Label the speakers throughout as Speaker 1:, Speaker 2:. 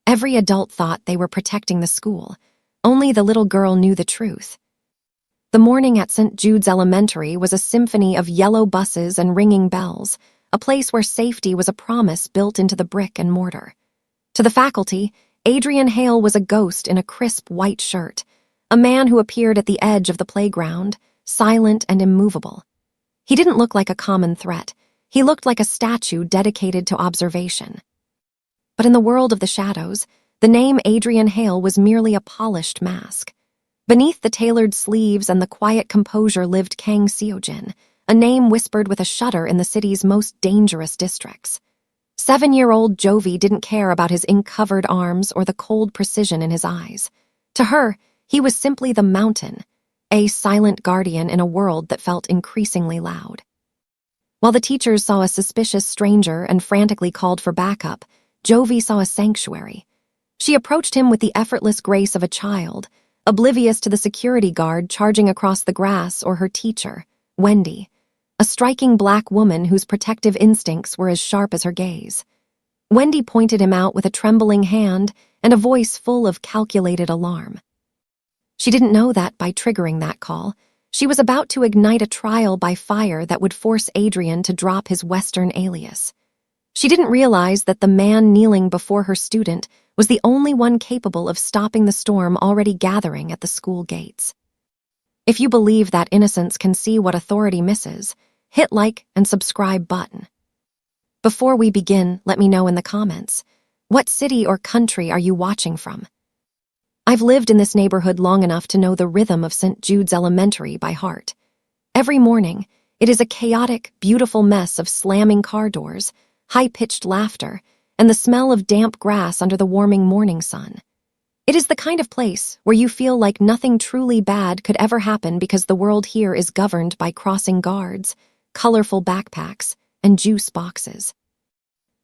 Speaker 1: Every adult thought they were protecting the school. Only the little girl knew the truth. The morning at St. Jude's Elementary was a symphony of yellow buses and ringing bells, a place where safety was a promise built into the brick and mortar. To the faculty, Adrian Hale was a ghost in a crisp white shirt, a man who appeared at the edge of the playground, silent and immovable. He didn't look like a common threat. He looked like a statue dedicated to observation. But in the world of the shadows, the name Adrian Hale was merely a polished mask. Beneath the tailored sleeves and the quiet composure lived Kang Seojin, a name whispered with a shudder in the city's most dangerous districts. 7-year-old Jovie didn't care about his ink-covered arms or the cold precision in his eyes. To her, he was simply the mountain, a silent guardian in a world that felt increasingly loud. While the teachers saw a suspicious stranger and frantically called for backup, Jovie saw a sanctuary. She approached him with the effortless grace of a child, oblivious to the security guard charging across the grass or her teacher, Wendy, a striking black woman whose protective instincts were as sharp as her gaze. Wendy pointed him out with a trembling hand and a voice full of calculated alarm. She didn't know that by triggering that call, she was about to ignite a trial by fire that would force Adrian to drop his Western alias. She didn't realize that the man kneeling before her student was the only one capable of stopping the storm already gathering at the school gates. If you believe that innocence can see what authority misses, hit like and subscribe button. Before we begin, let me know in the comments, what city or country are you watching from? I've lived in this neighborhood long enough to know the rhythm of St. Jude's Elementary by heart. Every morning, it is a chaotic, beautiful mess of slamming car doors, high-pitched laughter, and the smell of damp grass under the warming morning sun. It is the kind of place where you feel like nothing truly bad could ever happen because the world here is governed by crossing guards, colorful backpacks, and juice boxes.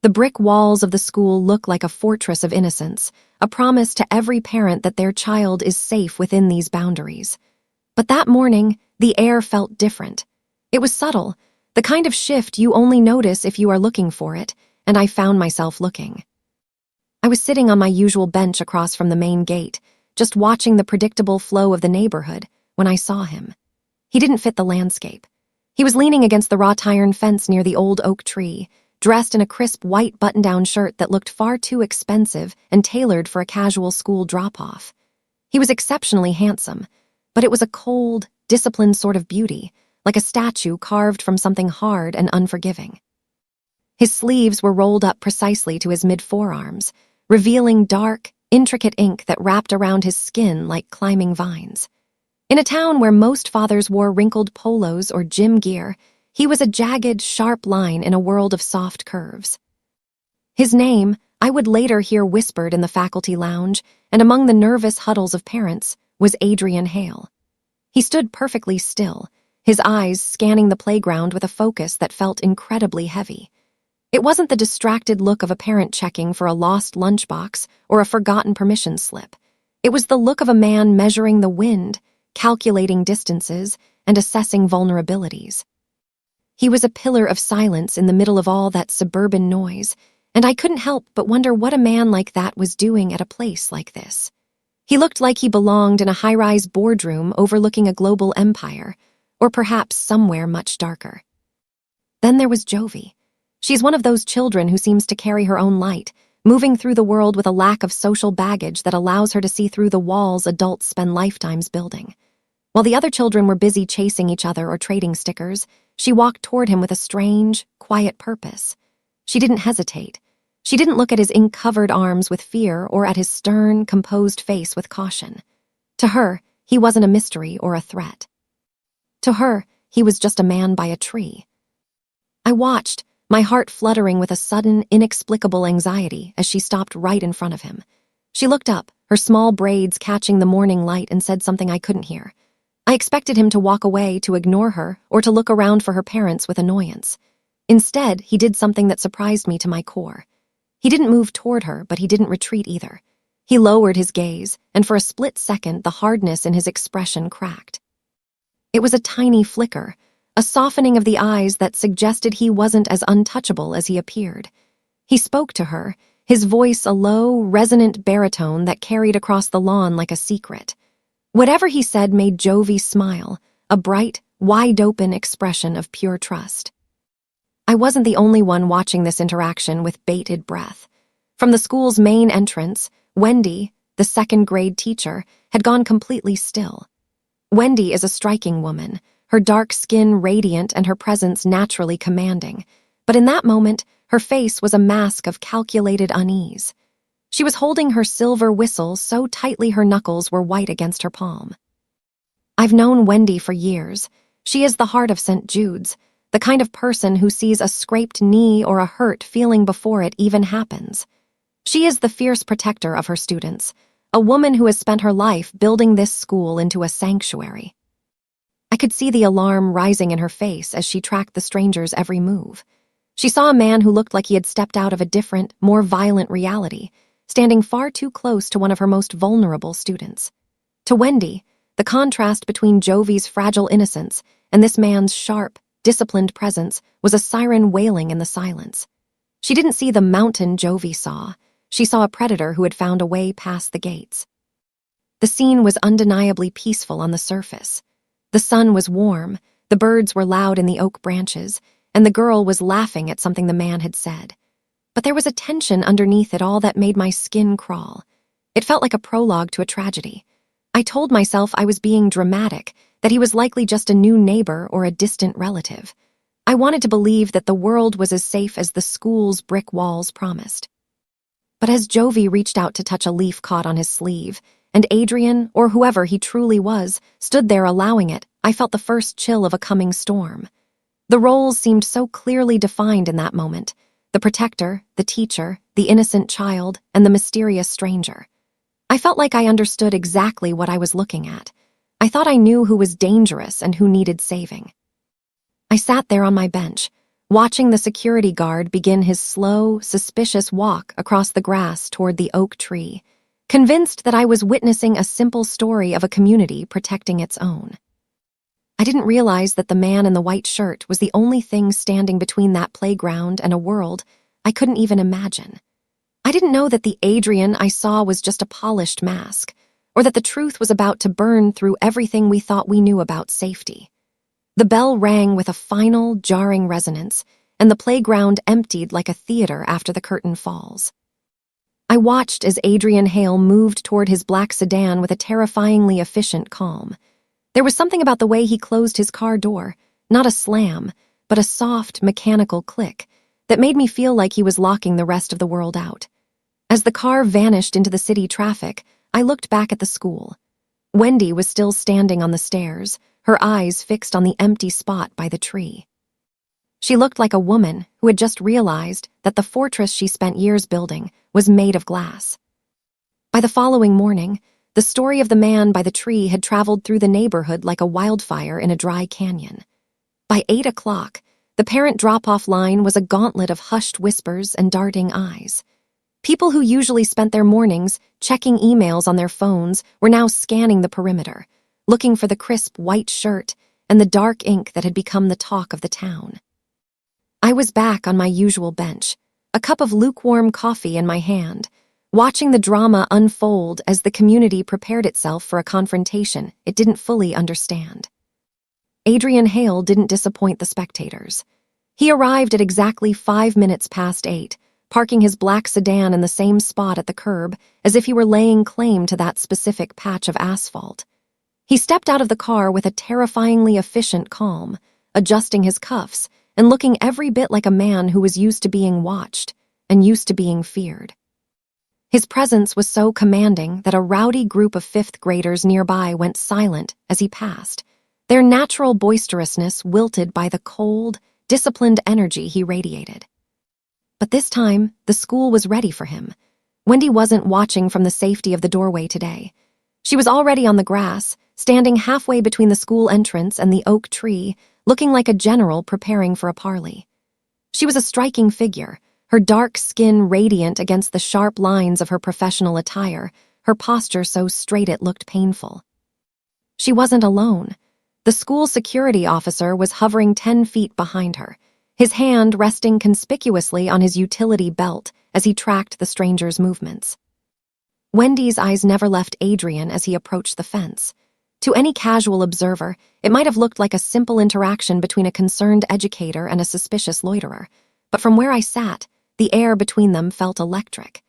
Speaker 1: The brick walls of the school look like a fortress of innocence, a promise to every parent that their child is safe within these boundaries. But that morning, the air felt different. It was subtle, the kind of shift you only notice if you are looking for it, and I found myself looking. I was sitting on my usual bench across from the main gate, just watching the predictable flow of the neighborhood, when I saw him. He didn't fit the landscape. He was leaning against the wrought iron fence near the old oak tree, dressed in a crisp white button-down shirt that looked far too expensive and tailored for a casual school drop-off. He was exceptionally handsome, but it was a cold, disciplined sort of beauty, like a statue carved from something hard and unforgiving. His sleeves were rolled up precisely to his mid-forearms, revealing dark, intricate ink that wrapped around his skin like climbing vines. In a town where most fathers wore wrinkled polos or gym gear, he was a jagged, sharp line in a world of soft curves. His name, I would later hear whispered in the faculty lounge and among the nervous huddles of parents, was Adrian Hale. He stood perfectly still, his eyes scanning the playground with a focus that felt incredibly heavy. It wasn't the distracted look of a parent checking for a lost lunchbox or a forgotten permission slip. It was the look of a man measuring the wind, calculating distances, and assessing vulnerabilities. He was a pillar of silence in the middle of all that suburban noise, and I couldn't help but wonder what a man like that was doing at a place like this. He looked like he belonged in a high-rise boardroom overlooking a global empire, or perhaps somewhere much darker. Then there was Jovie. She's one of those children who seems to carry her own light, moving through the world with a lack of social baggage that allows her to see through the walls adults spend lifetimes building. While the other children were busy chasing each other or trading stickers, she walked toward him with a strange, quiet purpose. She didn't hesitate. She didn't look at his ink-covered arms with fear or at his stern, composed face with caution. To her, he wasn't a mystery or a threat. To her, he was just a man by a tree. I watched, my heart fluttering with a sudden, inexplicable anxiety as she stopped right in front of him. She looked up, her small braids catching the morning light, and said something I couldn't hear. I expected him to walk away, to ignore her, or to look around for her parents with annoyance. Instead, he did something that surprised me to my core. He didn't move toward her, but he didn't retreat either. He lowered his gaze, and for a split second, the hardness in his expression cracked. It was a tiny flicker, a softening of the eyes that suggested he wasn't as untouchable as he appeared. He spoke to her, his voice a low, resonant baritone that carried across the lawn like a secret. Whatever he said made Jovie smile, a bright, wide-open expression of pure trust. I wasn't the only one watching this interaction with bated breath. From the school's main entrance, Wendy, the second-grade teacher, had gone completely still. Wendy is a striking woman, her dark skin radiant and her presence naturally commanding, but in that moment, her face was a mask of calculated unease. She was holding her silver whistle so tightly her knuckles were white against her palm. I've known Wendy for years. She is the heart of St. Jude's, the kind of person who sees a scraped knee or a hurt feeling before it even happens. She is the fierce protector of her students, a woman who has spent her life building this school into a sanctuary. I could see the alarm rising in her face as she tracked the stranger's every move. She saw a man who looked like he had stepped out of a different, more violent reality, standing far too close to one of her most vulnerable students. To Wendy, the contrast between Jovie's fragile innocence and this man's sharp, disciplined presence was a siren wailing in the silence. She didn't see the mountain Jovie saw. She saw a predator who had found a way past the gates. The scene was undeniably peaceful on the surface. The sun was warm, the birds were loud in the oak branches, and the girl was laughing at something the man had said. But there was a tension underneath it all that made my skin crawl. It felt like a prologue to a tragedy. I told myself I was being dramatic, that he was likely just a new neighbor or a distant relative. I wanted to believe that the world was as safe as the school's brick walls promised. But as Jovie reached out to touch a leaf caught on his sleeve, and Adrian, or whoever he truly was, stood there allowing it, I felt the first chill of a coming storm. The roles seemed so clearly defined in that moment: the protector, the teacher, the innocent child, and the mysterious stranger. I felt like I understood exactly what I was looking at. I thought I knew who was dangerous and who needed saving. I sat there on my bench, watching the security guard begin his slow, suspicious walk across the grass toward the oak tree, convinced that I was witnessing a simple story of a community protecting its own. I didn't realize that the man in the white shirt was the only thing standing between that playground and a world I couldn't even imagine. I didn't know that the Adrian I saw was just a polished mask, or that the truth was about to burn through everything we thought we knew about safety. The bell rang with a final, jarring resonance, and the playground emptied like a theater after the curtain falls. I watched as Adrian Hale moved toward his black sedan with a terrifyingly efficient calm. There was something about the way he closed his car door, not a slam, but a soft, mechanical click, that made me feel like he was locking the rest of the world out. As the car vanished into the city traffic, I looked back at the school. Wendy was still standing on the stairs, her eyes fixed on the empty spot by the tree. She looked like a woman who had just realized that the fortress she spent years building was made of glass. By the following morning, the story of the man by the tree had traveled through the neighborhood like a wildfire in a dry canyon. By 8 o'clock, the parent drop-off line was a gauntlet of hushed whispers and darting eyes. People who usually spent their mornings checking emails on their phones were now scanning the perimeter, looking for the crisp white shirt and the dark ink that had become the talk of the town. I was back on my usual bench, a cup of lukewarm coffee in my hand, watching the drama unfold as the community prepared itself for a confrontation it didn't fully understand. Adrian Hale didn't disappoint the spectators. He arrived at exactly 5 minutes past 8, parking his black sedan in the same spot at the curb as if he were laying claim to that specific patch of asphalt. He stepped out of the car with a terrifyingly efficient calm, adjusting his cuffs and looking every bit like a man who was used to being watched and used to being feared. His presence was so commanding that a rowdy group of fifth graders nearby went silent as he passed, their natural boisterousness wilted by the cold, disciplined energy he radiated. But this time, the school was ready for him. Wendy wasn't watching from the safety of the doorway today. She was already on the grass, standing halfway between the school entrance and the oak tree, looking like a general preparing for a parley. She was a striking figure, her dark skin radiant against the sharp lines of her professional attire, her posture so straight it looked painful. She wasn't alone. The school security officer was hovering 10 feet behind her, his hand resting conspicuously on his utility belt as he tracked the stranger's movements. Wendy's eyes never left Adrian as he approached the fence. To any casual observer, it might have looked like a simple interaction between a concerned educator and a suspicious loiterer, but from where I sat, the air between them felt electric.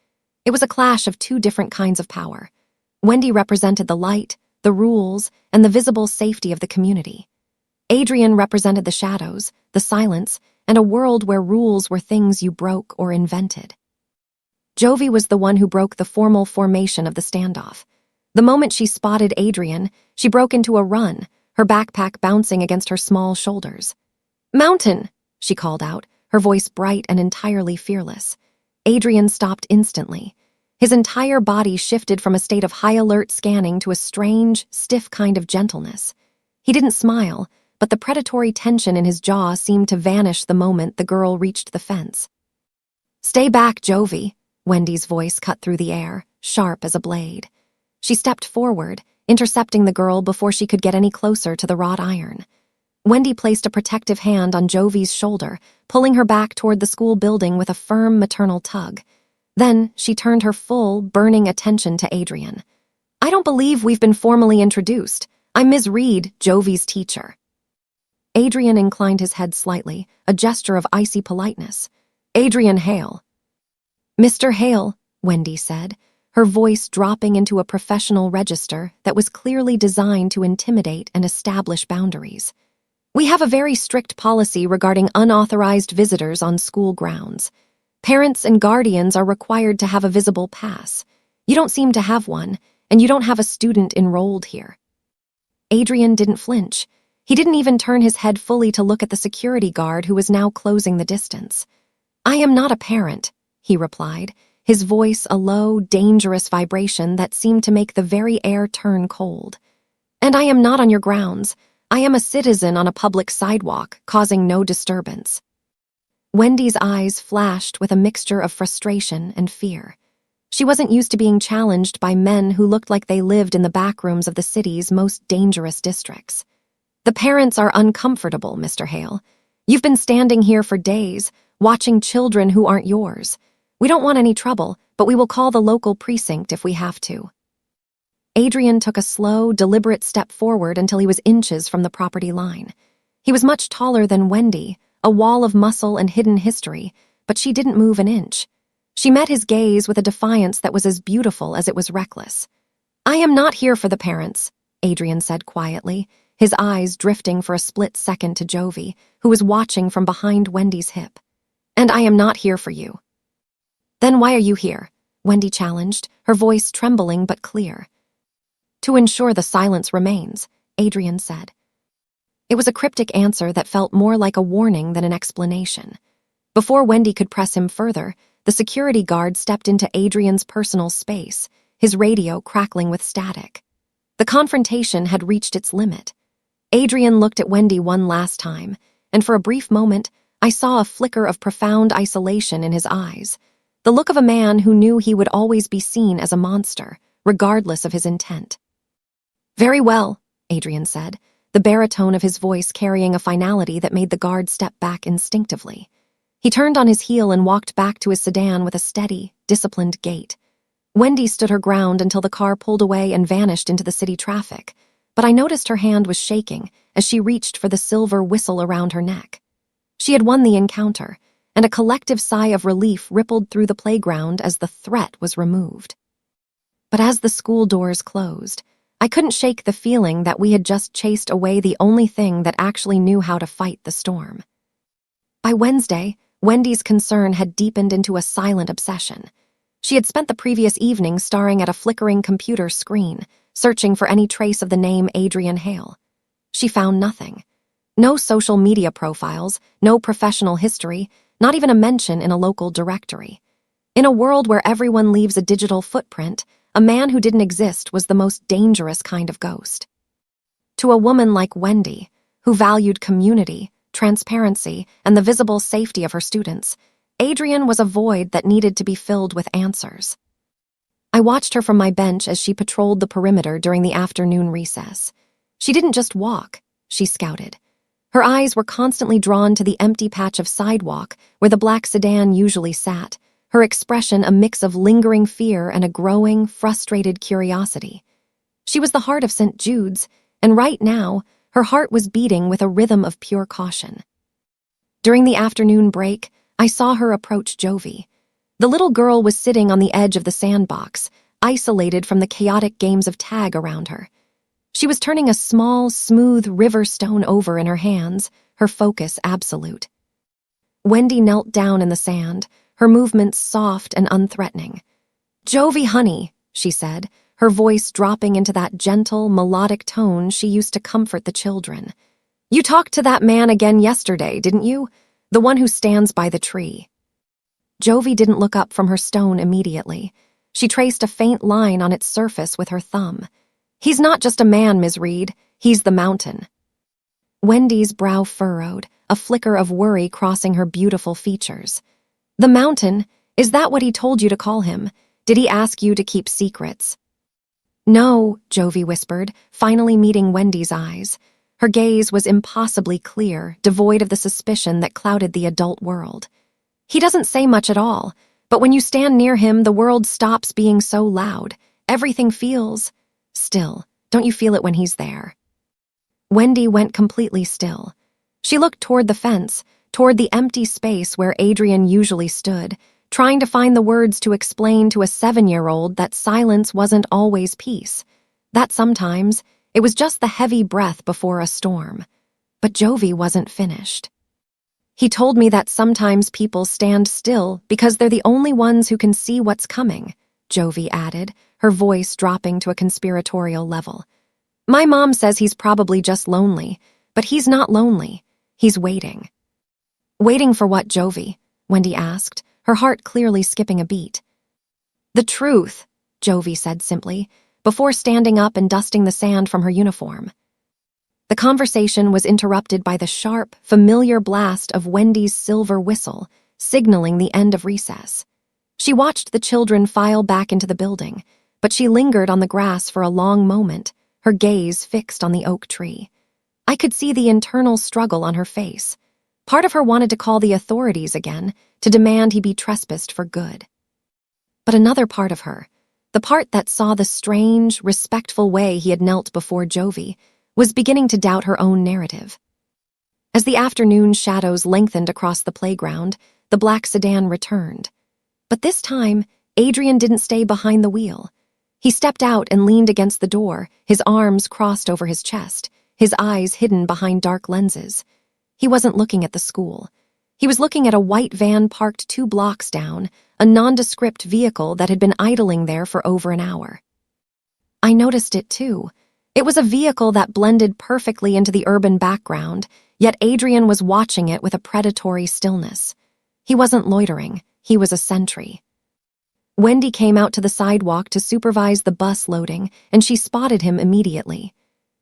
Speaker 1: It was a clash of two different kinds of power. Wendy represented the light, the rules, and the visible safety of the community. Adrian represented the shadows, the silence, and a world where rules were things you broke or invented. Jovie was the one who broke the formal formation of the standoff. The moment she spotted Adrian, she broke into a run, her backpack bouncing against her small shoulders. "Mountain!" she called out, her voice bright and entirely fearless. Adrian stopped instantly. His entire body shifted from a state of high-alert scanning to a strange, stiff kind of gentleness. He didn't smile, but the predatory tension in his jaw seemed to vanish the moment the girl reached the fence. "Stay back, Jovie," Wendy's voice cut through the air, sharp as a blade. She stepped forward, intercepting the girl before she could get any closer to the wrought iron. Wendy placed a protective hand on Jovie's shoulder, pulling her back toward the school building with a firm maternal tug. Then she turned her full, burning attention to Adrian. "I don't believe we've been formally introduced. I'm Ms. Reed, Jovie's teacher." Adrian inclined his head slightly, a gesture of icy politeness. "Adrian Hale." "Mr. Hale," Wendy said, her voice dropping into a professional register that was clearly designed to intimidate and establish boundaries. "We have a very strict policy regarding unauthorized visitors on school grounds. Parents and guardians are required to have a visible pass. You don't seem to have one, and you don't have a student enrolled here." Adrian didn't flinch. He didn't even turn his head fully to look at the security guard who was now closing the distance. "I am not a parent," he replied, his voice a low, dangerous vibration that seemed to make the very air turn cold. "And I am not on your grounds. I am a citizen on a public sidewalk, causing no disturbance." Wendy's eyes flashed with a mixture of frustration and fear. She wasn't used to being challenged by men who looked like they lived in the backrooms of the city's most dangerous districts. "The parents are uncomfortable, Mr. Hale. You've been standing here for days, watching children who aren't yours. We don't want any trouble, but we will call the local precinct if we have to." Adrian took a slow, deliberate step forward until he was inches from the property line. He was much taller than Wendy, a wall of muscle and hidden history, but she didn't move an inch. She met his gaze with a defiance that was as beautiful as it was reckless. "I am not here for the parents," Adrian said quietly, his eyes drifting for a split second to Jovie, who was watching from behind Wendy's hip. "And I am not here for you." "Then why are you here?" Wendy challenged, her voice trembling but clear. "To ensure the silence remains," Adrian said. It was a cryptic answer that felt more like a warning than an explanation. Before Wendy could press him further, the security guard stepped into Adrian's personal space, his radio crackling with static. The confrontation had reached its limit. Adrian looked at Wendy one last time, and for a brief moment, I saw a flicker of profound isolation in his eyes, the look of a man who knew he would always be seen as a monster, regardless of his intent. "Very well," Adrian said, the baritone of his voice carrying a finality that made the guard step back instinctively. He turned on his heel and walked back to his sedan with a steady, disciplined gait. Wendy stood her ground until the car pulled away and vanished into the city traffic, but I noticed her hand was shaking as she reached for the silver whistle around her neck. She had won the encounter, and a collective sigh of relief rippled through the playground as the threat was removed. But as the school doors closed, I couldn't shake the feeling that we had just chased away the only thing that actually knew how to fight the storm. By Wednesday, Wendy's concern had deepened into a silent obsession. She had spent the previous evening staring at a flickering computer screen, searching for any trace of the name Adrian Hale. She found nothing. No social media profiles, no professional history, not even a mention in a local directory. In a world where everyone leaves a digital footprint, a man who didn't exist was the most dangerous kind of ghost. To a woman like Wendy, who valued community, transparency, and the visible safety of her students, Adrian was a void that needed to be filled with answers. I watched her from my bench as she patrolled the perimeter during the afternoon recess. She didn't just walk, she scouted. Her eyes were constantly drawn to the empty patch of sidewalk where the black sedan usually sat, her expression a mix of lingering fear and a growing, frustrated curiosity. She was the heart of St. Jude's, and right now, her heart was beating with a rhythm of pure caution. During the afternoon break, I saw her approach Jovie. The little girl was sitting on the edge of the sandbox, isolated from the chaotic games of tag around her. She was turning a small, smooth river stone over in her hands, her focus absolute. Wendy knelt down in the sand, her movements soft and unthreatening. "Jovie, honey," she said, her voice dropping into that gentle, melodic tone she used to comfort the children. "You talked to that man again yesterday, didn't you? The one who stands by the tree." Jovie didn't look up from her stone immediately. She traced a faint line on its surface with her thumb. "He's not just a man, Ms. Reed. He's the mountain." Wendy's brow furrowed, a flicker of worry crossing her beautiful features. "The mountain? Is that what he told you to call him? Did he ask you to keep secrets?" "No," Jovie whispered, finally meeting Wendy's eyes. Her gaze was impossibly clear, devoid of the suspicion that clouded the adult world. "He doesn't say much at all, but when you stand near him, the world stops being so loud. Everything feels still. Don't you feel it when he's there?" Wendy went completely still. She looked toward the fence, toward the empty space where Adrian usually stood, trying to find the words to explain to a 7-year-old that silence wasn't always peace, that sometimes it was just the heavy breath before a storm. But Jovie wasn't finished. "He told me that sometimes people stand still because they're the only ones who can see what's coming," Jovie added, her voice dropping to a conspiratorial level. "My mom says he's probably just lonely, but he's not lonely. He's waiting." "Waiting for what, Jovie?" Wendy asked, her heart clearly skipping a beat. "The truth," Jovie said simply, before standing up and dusting the sand from her uniform. The conversation was interrupted by the sharp, familiar blast of Wendy's silver whistle, signaling the end of recess. She watched the children file back into the building, but she lingered on the grass for a long moment, her gaze fixed on the oak tree. I could see the internal struggle on her face. Part of her wanted to call the authorities again, to demand he be trespassed for good. But another part of her, the part that saw the strange, respectful way he had knelt before Jovie, was beginning to doubt her own narrative. As the afternoon shadows lengthened across the playground, the black sedan returned. But this time, Adrian didn't stay behind the wheel. He stepped out and leaned against the door, his arms crossed over his chest, his eyes hidden behind dark lenses. He wasn't looking at the school. He was looking at a white van parked 2 blocks down, a nondescript vehicle that had been idling there for over an hour. I noticed it too. It was a vehicle that blended perfectly into the urban background, yet Adrian was watching it with a predatory stillness. He wasn't loitering, he was a sentry. Wendy came out to the sidewalk to supervise the bus loading, and she spotted him immediately.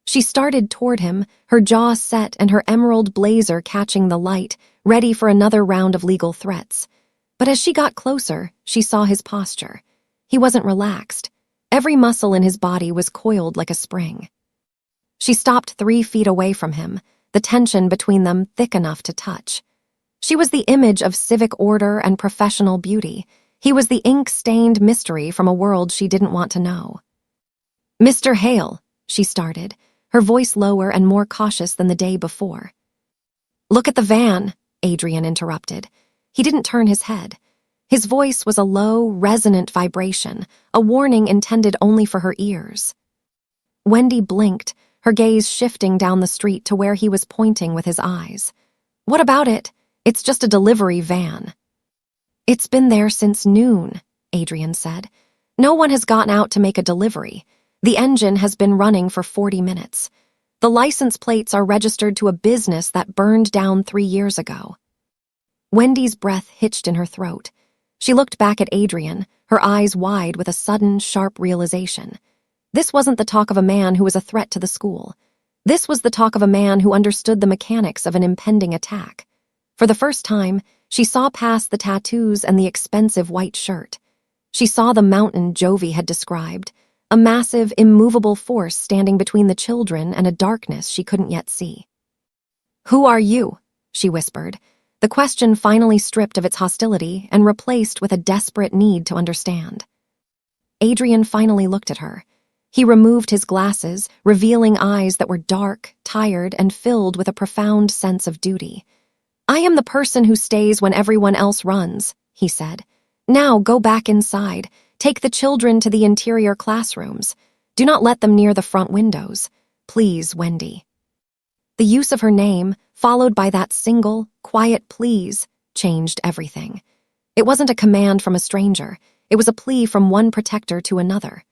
Speaker 1: She started toward him, her jaw set and her emerald blazer catching the light, ready for another round of legal threats. But as she got closer, she saw his posture. He wasn't relaxed. Every muscle in his body was coiled like a spring. She stopped 3 feet away from him, the tension between them thick enough to touch. She was the image of civic order and professional beauty. He was the ink-stained mystery from a world she didn't want to know. "Mr. Hale," she started, her voice lower and more cautious than the day before. "Look at the van," Adrian interrupted. He didn't turn his head. His voice was a low, resonant vibration, a warning intended only for her ears. Wendy blinked, her gaze shifting down the street to where he was pointing with his eyes. "What about it? It's just a delivery van." "It's been there since noon," Adrian said. "No one has gotten out to make a delivery. The engine has been running for 40 minutes. The license plates are registered to a business that burned down 3 years ago." Wendy's breath hitched in her throat. She looked back at Adrian, her eyes wide with a sudden, sharp realization. This wasn't the talk of a man who was a threat to the school. This was the talk of a man who understood the mechanics of an impending attack. For the first time, she saw past the tattoos and the expensive white shirt. She saw the mountain Jovie had described, a massive, immovable force standing between the children and a darkness she couldn't yet see. "Who are you?" she whispered. the question finally stripped of its hostility and replaced with a desperate need to understand. Adrian finally looked at her. He removed his glasses, revealing eyes that were dark, tired, and filled with a profound sense of duty. "I am the person who stays when everyone else runs," he said. "Now go back inside. Take the children to the interior classrooms. Do not let them near the front windows. Please, Wendy." The use of her name, followed by that single, quiet please, changed everything. It wasn't a command from a stranger. It was a plea from one protector to another.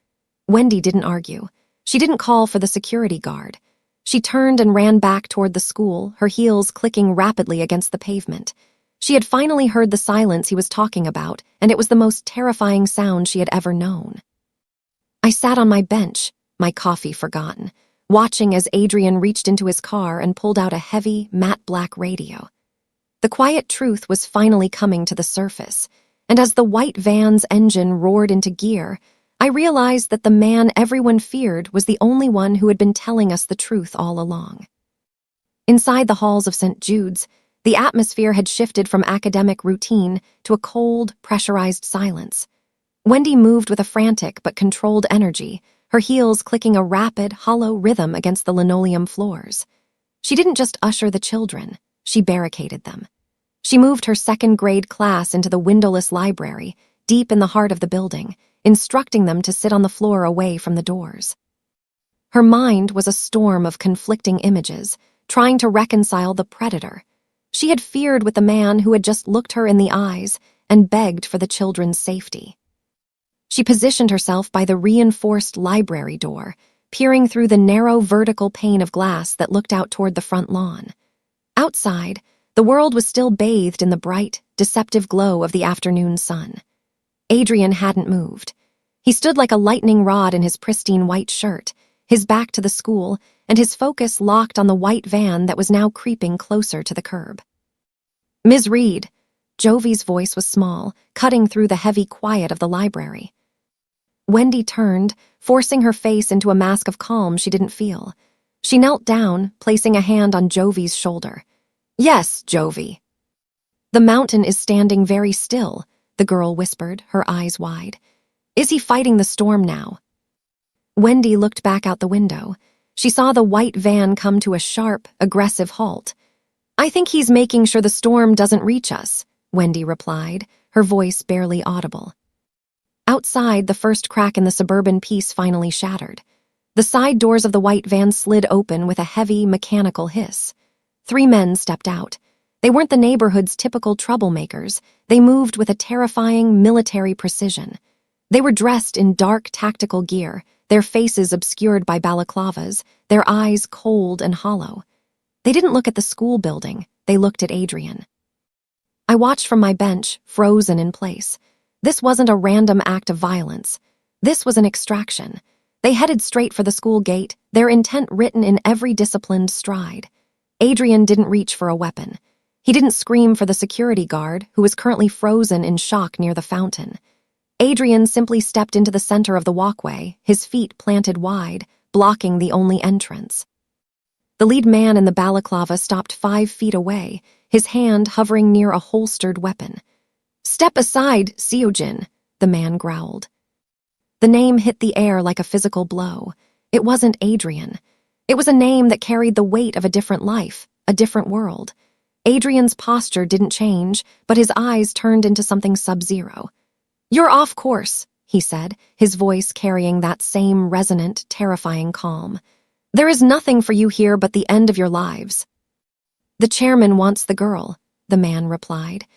Speaker 1: Wendy didn't argue. She didn't call for the security guard. She turned and ran back toward the school, her heels clicking rapidly against the pavement. She had finally heard the silence he was talking about, and it was the most terrifying sound she had ever known. I sat on my bench, my coffee forgotten, watching as Adrian reached into his car and pulled out a heavy, matte black radio. The quiet truth was finally coming to the surface, and as the white van's engine roared into gear, I realized that the man everyone feared was the only one who had been telling us the truth all along. Inside the halls of St. Jude's, the atmosphere had shifted from academic routine to a cold, pressurized silence. Wendy moved with a frantic but controlled energy, her heels clicking a rapid, hollow rhythm against the linoleum floors. She didn't just usher the children, she barricaded them. She moved her second-grade class into the windowless library, deep in the heart of the building, instructing them to sit on the floor away from the doors. Her mind was a storm of conflicting images, trying to reconcile the predator she had feared with the man who had just looked her in the eyes and begged for the children's safety. She positioned herself by the reinforced library door, peering through the narrow vertical pane of glass that looked out toward the front lawn. Outside, the world was still bathed in the bright, deceptive glow of the afternoon sun. Adrian hadn't moved. He stood like a lightning rod in his pristine white shirt, his back to the school, and his focus locked on the white van that was now creeping closer to the curb. "Ms. Reed," Jovie's voice was small, cutting through the heavy quiet of the library. Wendy turned, forcing her face into a mask of calm she didn't feel. She knelt down, placing a hand on Jovie's shoulder. "Yes, Jovie." "The mountain is standing very still," the girl whispered, her eyes wide. "Is he fighting the storm now?" Wendy looked back out the window. She saw the white van come to a sharp, aggressive halt. "I think he's making sure the storm doesn't reach us," Wendy replied, her voice barely audible. Outside, the first crack in the suburban peace finally shattered. The side doors of the white van slid open with a heavy, mechanical hiss. 3 men stepped out. They weren't the neighborhood's typical troublemakers. They moved with a terrifying, military precision. They were dressed in dark, tactical gear, their faces obscured by balaclavas, their eyes cold and hollow. They didn't look at the school building, they looked at Adrian. I watched from my bench, frozen in place. This wasn't a random act of violence. This was an extraction. They headed straight for the school gate, their intent written in every disciplined stride. Adrian didn't reach for a weapon. He didn't scream for the security guard, who was currently frozen in shock near the fountain. Adrian simply stepped into the center of the walkway, his feet planted wide, blocking the only entrance. The lead man in the balaclava stopped 5 feet away, his hand hovering near a holstered weapon. "Step aside, Seojin," the man growled. The name hit the air like a physical blow. It wasn't Adrian. It was a name that carried the weight of a different life, a different world. Adrian's posture didn't change, but his eyes turned into something sub-zero. "You're off course," he said, his voice carrying that same resonant, terrifying calm. "There is nothing for you here but the end of your lives." "The chairman wants the girl," the man replied.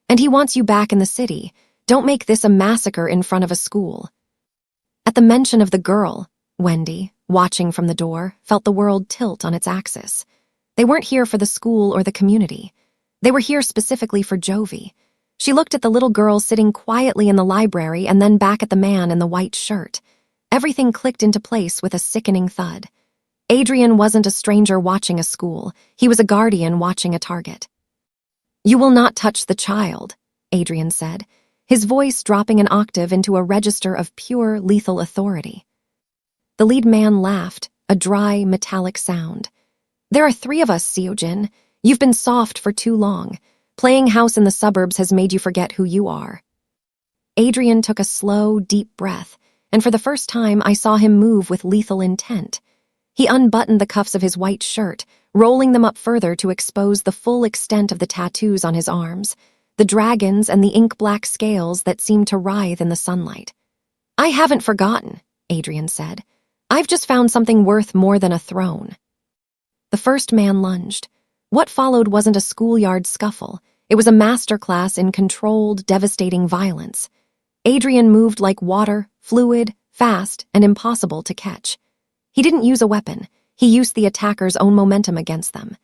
Speaker 1: "And he wants you back in the city. Don't make this a massacre in front of a school." At the mention of the girl, Wendy, watching from the door, felt the world tilt on its axis. They weren't here for the school or the community. They were here specifically for Jovie. She looked at the little girl sitting quietly in the library and then back at the man in the white shirt. Everything clicked into place with a sickening thud. Adrian wasn't a stranger watching a school. He was a guardian watching a target. "You will not touch the child," Adrian said, his voice dropping an octave into a register of pure, lethal authority. The lead man laughed, a dry, metallic sound. "There are 3 of us, Seojin. You've been soft for too long. Playing house in the suburbs has made you forget who you are." Adrian took a slow, deep breath, and for the first time I saw him move with lethal intent. He unbuttoned the cuffs of his white shirt, rolling them up further to expose the full extent of the tattoos on his arms, the dragons and the ink-black scales that seemed to writhe in the sunlight. "I haven't forgotten," Adrian said. "I've just found something worth more than a throne." The first man lunged. What followed wasn't a schoolyard scuffle. It was a masterclass in controlled, devastating violence. Adrian moved like water, fluid, fast, and impossible to catch. He didn't use a weapon. He used the attacker's own momentum against them.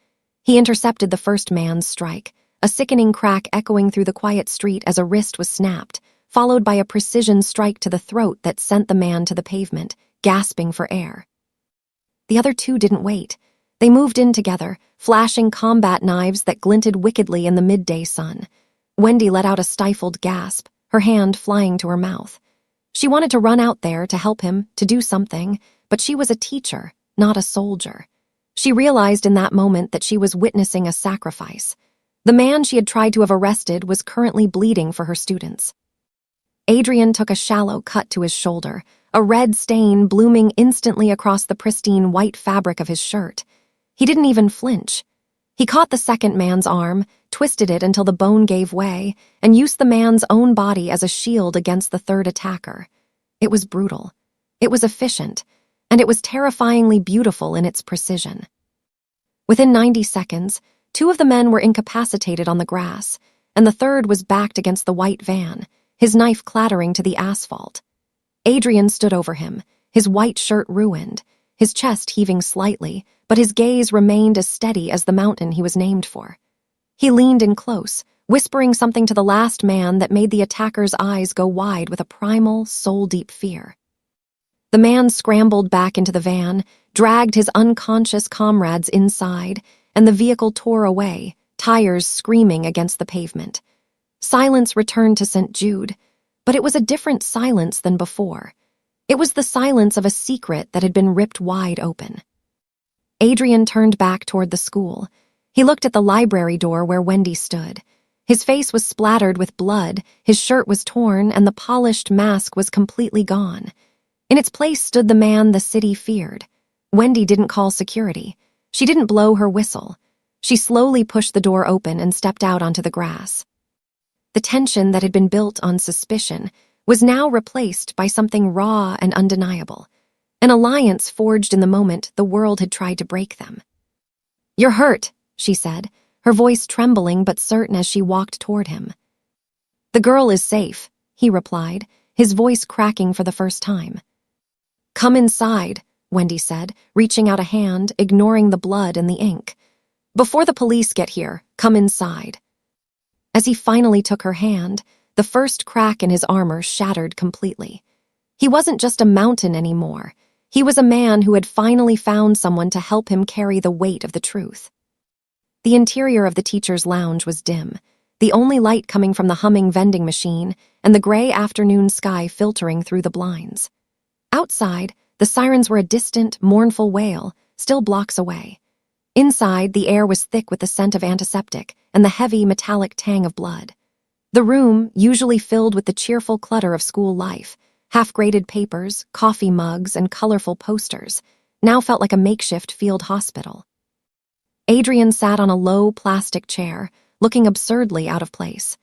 Speaker 1: He intercepted the first man's strike, a sickening crack echoing through the quiet street as a wrist was snapped, followed by a precision strike to the throat that sent the man to the pavement, gasping for air. The other two didn't wait. They moved in together, flashing combat knives that glinted wickedly in the midday sun. Wendy let out a stifled gasp, her hand flying to her mouth. She wanted to run out there to help him, to do something, but she was a teacher, not a soldier. She realized in that moment that she was witnessing a sacrifice. The man she had tried to have arrested was currently bleeding for her students. Adrian took a shallow cut to his shoulder, a red stain blooming instantly across the pristine white fabric of his shirt. He didn't even flinch. He caught the second man's arm, twisted it until the bone gave way, and used the man's own body as a shield against the third attacker. It was brutal. It was efficient, and it was terrifyingly beautiful in its precision. Within 90 seconds, two of the men were incapacitated on the grass, and the third was backed against the white van, his knife clattering to the asphalt. Adrian stood over him, his white shirt ruined, his chest heaving slightly, but his gaze remained as steady as the mountain he was named for. He leaned in close, whispering something to the last man that made the attacker's eyes go wide with a primal, soul-deep fear. The man scrambled back into the van, dragged his unconscious comrades inside, and the vehicle tore away, tires screaming against the pavement. Silence returned to St. Jude, but it was a different silence than before. It was the silence of a secret that had been ripped wide open. Adrian turned back toward the school. He looked at the library door where Wendy stood. His face was splattered with blood, his shirt was torn, and the polished mask was completely gone. In its place stood the man the city feared. Wendy didn't call security. She didn't blow her whistle. She slowly pushed the door open and stepped out onto the grass. The tension that had been built on suspicion was now replaced by something raw and undeniable. An alliance forged in the moment the world had tried to break them. "You're hurt," she said, her voice trembling but certain as she walked toward him. "The girl is safe," he replied, his voice cracking for the first time. "Come inside," Wendy said, reaching out a hand, ignoring the blood and the ink. "Before the police get here, come inside." As he finally took her hand, the first crack in his armor shattered completely. He wasn't just a mountain anymore. He was a man who had finally found someone to help him carry the weight of the truth. The interior of the teacher's lounge was dim, the only light coming from the humming vending machine and the gray afternoon sky filtering through the blinds. Outside, the sirens were a distant, mournful wail, still blocks away. Inside, the air was thick with the scent of antiseptic and the heavy, metallic tang of blood. The room, usually filled with the cheerful clutter of school life, half-graded papers, coffee mugs, and colorful posters, now felt like a makeshift field hospital. Adrian sat on a low plastic chair, looking absurdly out of place.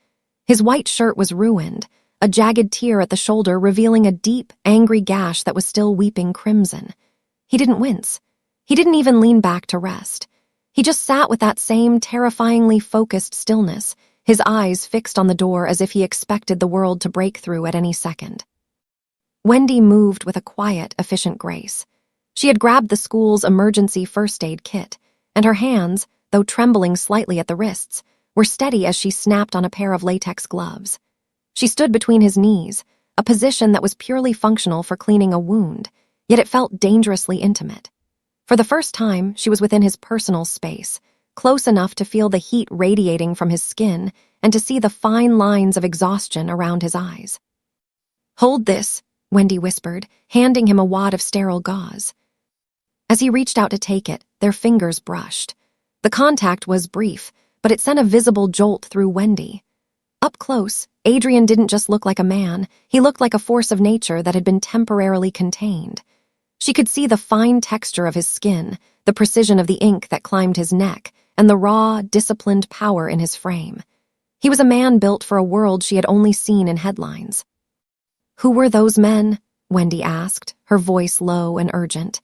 Speaker 1: His white shirt was ruined, a jagged tear at the shoulder revealing a deep, angry gash that was still weeping crimson. He didn't wince. He didn't even lean back to rest. He just sat with that same terrifyingly focused stillness, his eyes fixed on the door as if he expected the world to break through at any second. Wendy moved with a quiet, efficient grace. She had grabbed the school's emergency first aid kit, and her hands, though trembling slightly at the wrists, were steady as she snapped on a pair of latex gloves. She stood between his knees, a position that was purely functional for cleaning a wound, yet it felt dangerously intimate. For the first time, she was within his personal space, close enough to feel the heat radiating from his skin and to see the fine lines of exhaustion around his eyes. "Hold this," Wendy whispered, handing him a wad of sterile gauze. As he reached out to take it, their fingers brushed. The contact was brief, but it sent a visible jolt through Wendy. Up close, Adrian didn't just look like a man, he looked like a force of nature that had been temporarily contained. She could see the fine texture of his skin, the precision of the ink that climbed his neck, and the raw, disciplined power in his frame. He was a man built for a world she had only seen in headlines. "Who were those men?" Wendy asked, her voice low and urgent.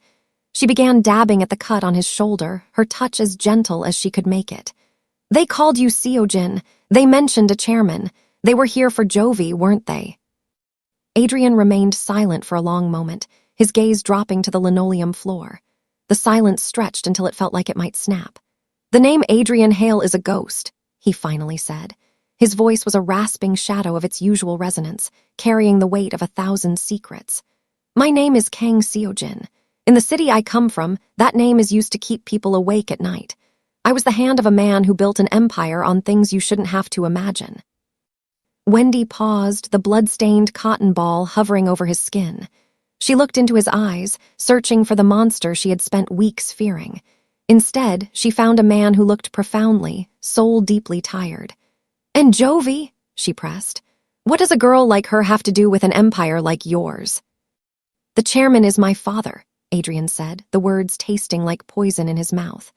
Speaker 1: She began dabbing at the cut on his shoulder, her touch as gentle as she could make it. "They called you Seojin. They mentioned a chairman. They were here for Jovie, weren't they?" Adrian remained silent for a long moment, his gaze dropping to the linoleum floor. The silence stretched until it felt like it might snap. "The name Adrian Hale is a ghost," he finally said. His voice was a rasping shadow of its usual resonance, carrying the weight of 1,000 secrets. "My name is Kang Seojin. In the city I come from, that name is used to keep people awake at night. I was the hand of a man who built an empire on things you shouldn't have to imagine." Wendy paused, the blood-stained cotton ball hovering over his skin. She looked into his eyes, searching for the monster she had spent weeks fearing. Instead, she found a man who looked profoundly, soul-deeply tired. "And Jovie," she pressed, "what does a girl like her have to do with an empire like yours?" "The chairman is my father," Adrian said, the words tasting like poison in his mouth.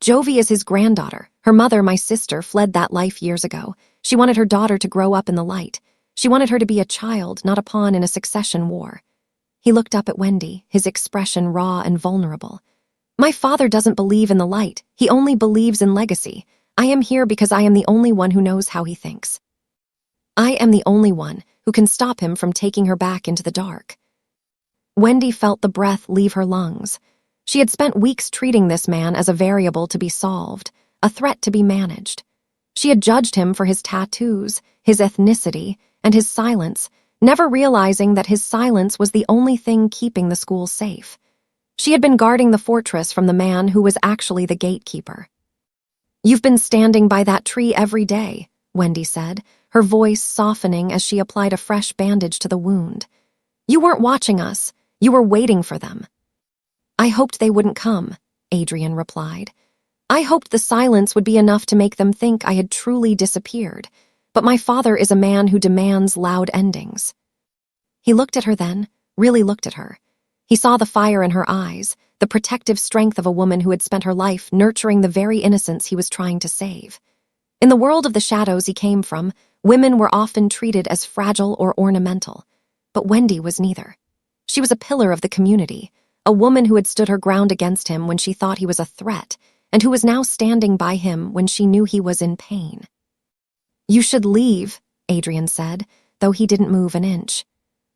Speaker 1: "Jovie is his granddaughter. Her mother, my sister, fled that life years ago. She wanted her daughter to grow up in the light. She wanted her to be a child, not a pawn in a succession war." He looked up at Wendy, his expression raw and vulnerable. "My father doesn't believe in the light. He only believes in legacy. I am here because I am the only one who knows how he thinks. I am the only one who can stop him from taking her back into the dark." Wendy felt the breath leave her lungs. She had spent weeks treating this man as a variable to be solved, a threat to be managed. She had judged him for his tattoos, his ethnicity, and his silence, never realizing that his silence was the only thing keeping the school safe. She had been guarding the fortress from the man who was actually the gatekeeper. "You've been standing by that tree every day," Wendy said, her voice softening as she applied a fresh bandage to the wound. "You weren't watching us. You were waiting for them." "I hoped they wouldn't come," Adrian replied. "I hoped the silence would be enough to make them think I had truly disappeared. But my father is a man who demands loud endings." He looked at her then, really looked at her. He saw the fire in her eyes, the protective strength of a woman who had spent her life nurturing the very innocence he was trying to save. In the world of the shadows he came from, women were often treated as fragile or ornamental. But Wendy was neither. She was a pillar of the community, a woman who had stood her ground against him when she thought he was a threat, and who was now standing by him when she knew he was in pain. "You should leave," Adrian said, though he didn't move an inch.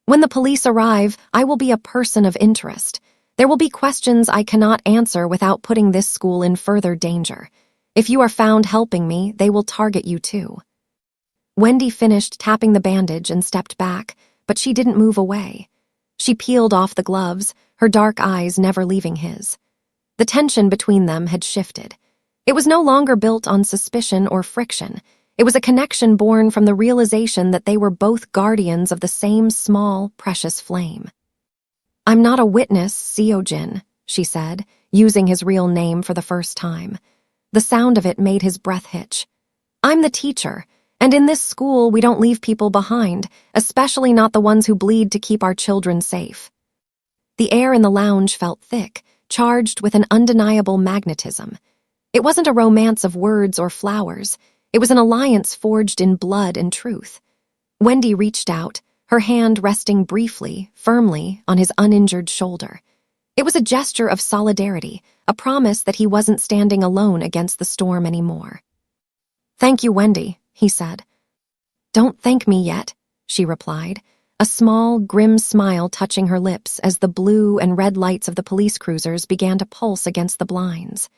Speaker 1: "When the police arrive, I will be a person of interest. There will be questions I cannot answer without putting this school in further danger. If you are found helping me, they will target you too." Wendy finished tapping the bandage and stepped back, but she didn't move away. She peeled off the gloves, her dark eyes never leaving his. The tension between them had shifted. It was no longer built on suspicion or friction. It was a connection born from the realization that they were both guardians of the same small, precious flame. "I'm not a witness, Seojin," she said, using his real name for the first time. The sound of it made his breath hitch. "I'm the teacher, and in this school we don't leave people behind, especially not the ones who bleed to keep our children safe." The air in the lounge felt thick, charged with an undeniable magnetism. It wasn't a romance of words or flowers. It was an alliance forged in blood and truth. Wendy reached out, her hand resting briefly, firmly, on his uninjured shoulder. It was a gesture of solidarity, a promise that he wasn't standing alone against the storm anymore. "Thank you, Wendy," he said. "Don't thank me yet," she replied, a small, grim smile touching her lips as the blue and red lights of the police cruisers began to pulse against the blinds.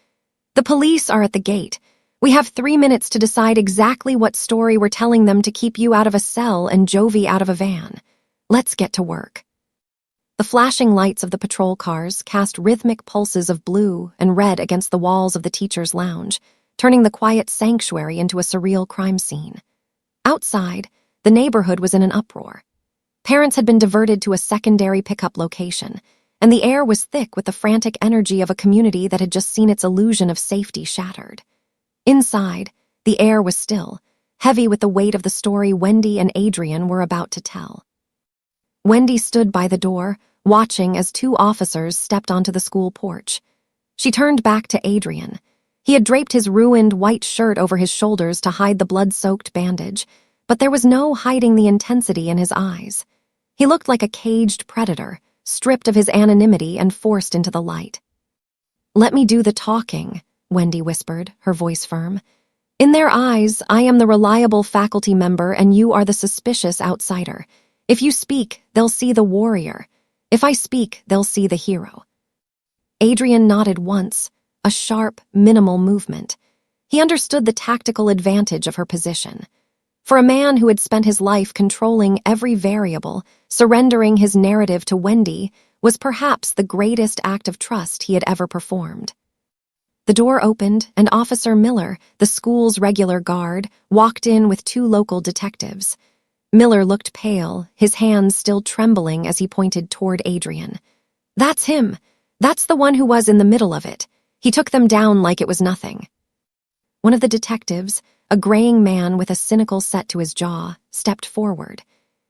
Speaker 1: "The police are at the gate. We have 3 minutes to decide exactly what story we're telling them to keep you out of a cell and Jovie out of a van. Let's get to work." The flashing lights of the patrol cars cast rhythmic pulses of blue and red against the walls of the teacher's lounge, turning the quiet sanctuary into a surreal crime scene. Outside, the neighborhood was in an uproar. Parents had been diverted to a secondary pickup location, and the air was thick with the frantic energy of a community that had just seen its illusion of safety shattered. Inside, The air was still, heavy with the weight of the story Wendy and Adrian were about to tell. Wendy stood by the door, watching as two officers stepped onto the school porch. She turned back to Adrian. He had draped his ruined white shirt over his shoulders to hide the blood-soaked bandage, but there was no hiding the intensity in his eyes. He looked like a caged predator, stripped of his anonymity and forced into the light. "Let me do the talking," Wendy whispered, her voice firm. "In their eyes, I am the reliable faculty member and you are the suspicious outsider. If you speak, they'll see the warrior. If I speak, they'll see the hero." Adrian nodded once, a sharp, minimal movement. He understood the tactical advantage of her position. For a man who had spent his life controlling every variable, surrendering his narrative to Wendy was perhaps the greatest act of trust he had ever performed. The door opened, and Officer Miller, the school's regular guard, walked in with two local detectives. Miller looked pale, his hands still trembling as he pointed toward Adrian. "That's him. That's the one who was in the middle of it. He took them down like it was nothing." One of the detectives, a graying man with a cynical set to his jaw, stepped forward.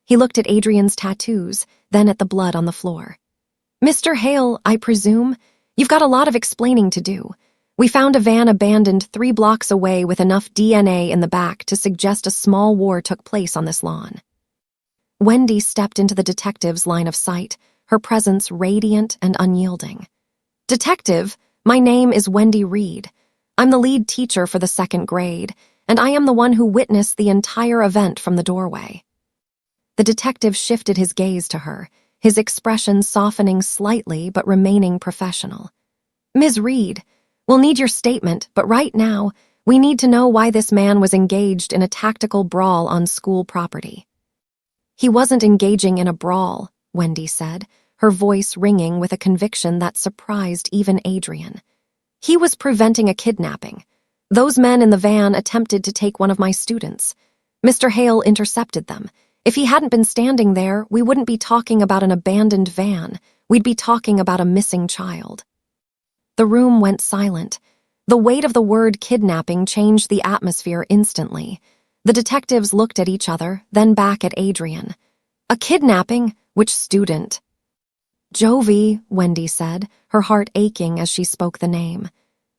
Speaker 1: He looked at Adrian's tattoos, then at the blood on the floor. "Mr. Hale, I presume? You've got a lot of explaining to do. We found a van abandoned 3 blocks away with enough DNA in the back to suggest a small war took place on this lawn." Wendy stepped into the detective's line of sight, her presence radiant and unyielding. "Detective, my name is Wendy Reed. I'm the lead teacher for the 2nd grade, and I am the one who witnessed the entire event from the doorway." The detective shifted his gaze to her, his expression softening slightly but remaining professional. "Ms. Reed, we'll need your statement, but right now, we need to know why this man was engaged in a tactical brawl on school property." "He wasn't engaging in a brawl," Wendy said, her voice ringing with a conviction that surprised even Adrian. "He was preventing a kidnapping. Those men in the van attempted to take one of my students. Mr. Hale intercepted them. If he hadn't been standing there, we wouldn't be talking about an abandoned van. We'd be talking about a missing child." The room went silent. The weight of the word kidnapping changed the atmosphere instantly. The detectives looked at each other, then back at Adrian. "A kidnapping? Which student?" "Jovie," Wendy said, her heart aching as she spoke the name.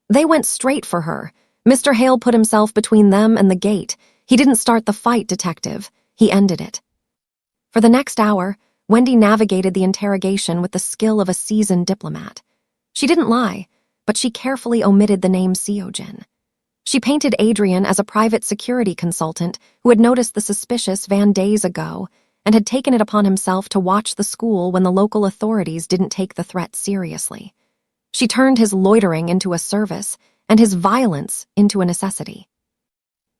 Speaker 1: "They went straight for her. Mr. Hale put himself between them and the gate. He didn't start the fight, detective. He ended it." For the next hour, Wendy navigated the interrogation with the skill of a seasoned diplomat. She didn't lie, but she carefully omitted the name Seojin. She painted Adrian as a private security consultant who had noticed the suspicious van days ago and had taken it upon himself to watch the school when the local authorities didn't take the threat seriously. She turned his loitering into a service and his violence into a necessity.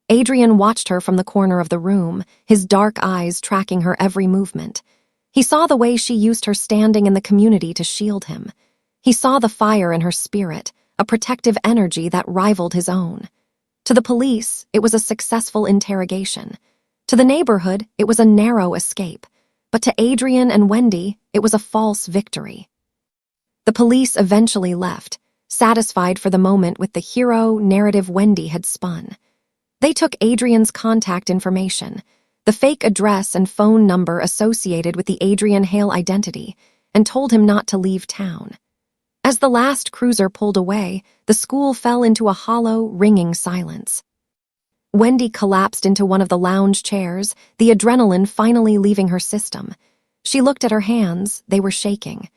Speaker 1: Adrian watched her from the corner of the room, his dark eyes tracking her every movement. He saw the way she used her standing in the community to shield him. He saw the fire in her spirit, a protective energy that rivaled his own. To the police, it was a successful interrogation. To the neighborhood, it was a narrow escape. But to Adrian and Wendy, it was a false victory. The police eventually left, satisfied for the moment with the hero narrative Wendy had spun. They took Adrian's contact information, the fake address and phone number associated with the Adrian Hale identity, and told him not to leave town. As the last cruiser pulled away, the school fell into a hollow, ringing silence. Wendy collapsed into one of the lounge chairs, the adrenaline finally leaving her system. She looked at her hands, they were shaking.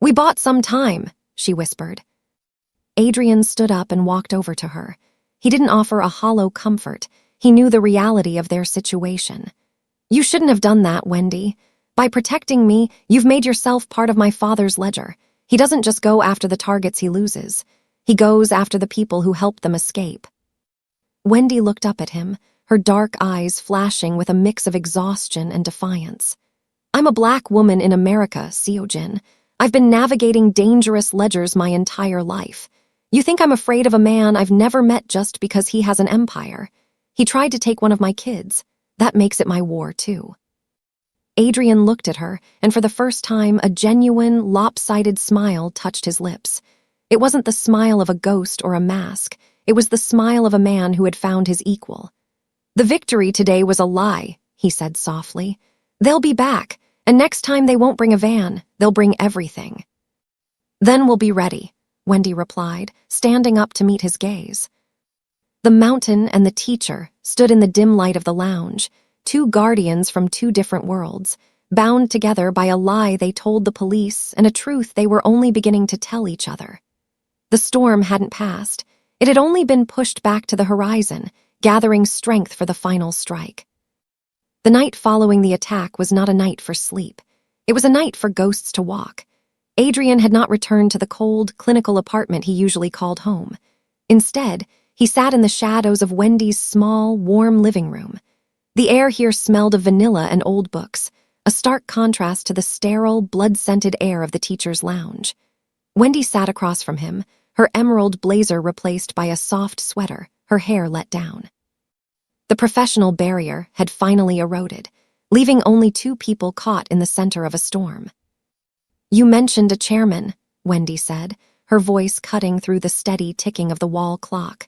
Speaker 1: "We bought some time," she whispered. Adrian stood up and walked over to her. He didn't offer a hollow comfort. He knew the reality of their situation. "You shouldn't have done that, Wendy. By protecting me, you've made yourself part of my father's ledger. He doesn't just go after the targets he loses. He goes after the people who help them escape." Wendy looked up at him, her dark eyes flashing with a mix of exhaustion and defiance. "I'm a black woman in America, Seojin. I've been navigating dangerous ledgers my entire life. You think I'm afraid of a man I've never met just because he has an empire? He tried to take one of my kids. That makes it my war, too." Adrian looked at her, and for the first time, a genuine, lopsided smile touched his lips. It wasn't the smile of a ghost or a mask. It was the smile of a man who had found his equal. "The victory today was a lie," he said softly. "They'll be back, and next time they won't bring a van, they'll bring everything." "Then we'll be ready," Wendy replied, standing up to meet his gaze. The mountain and the teacher stood in the dim light of the lounge, two guardians from two different worlds, bound together by a lie they told the police and a truth they were only beginning to tell each other. The storm hadn't passed. It had only been pushed back to the horizon, gathering strength for the final strike. The night following the attack was not a night for sleep. It was a night for ghosts to walk. Adrian had not returned to the cold, clinical apartment he usually called home. Instead, he sat in the shadows of Wendy's small, warm living room. The air here smelled of vanilla and old books, a stark contrast to the sterile, blood-scented air of the teacher's lounge. Wendy sat across from him, her emerald blazer replaced by a soft sweater, her hair let down. The professional barrier had finally eroded, leaving only two people caught in the center of a storm. "You mentioned a chairman," Wendy said, her voice cutting through the steady ticking of the wall clock.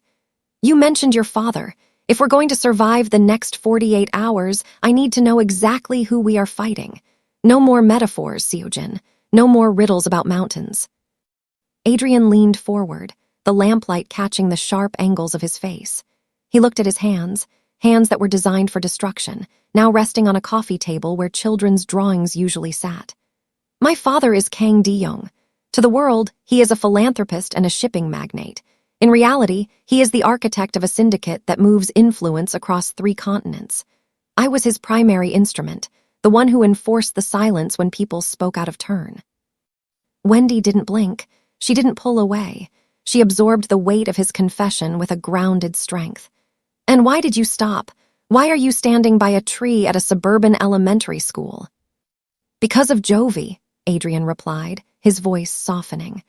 Speaker 1: "You mentioned your father. If we're going to survive the next 48 hours, I need to know exactly who we are fighting. No more metaphors, Seojin. No more riddles about mountains." Adrian leaned forward, the lamplight catching the sharp angles of his face. He looked at his hands that were designed for destruction, now resting on a coffee table where children's drawings usually sat. "My father is Kang De-young. To the world, he is a philanthropist and a shipping magnate. In reality, he is the architect of a syndicate that moves influence across 3 continents. I was his primary instrument, the one who enforced the silence when people spoke out of turn." Wendy didn't blink. She didn't pull away. She absorbed the weight of his confession with a grounded strength. "And why did you stop? Why are you standing by a tree at a suburban elementary school?" "Because of Jovie," Adrian replied, his voice softening.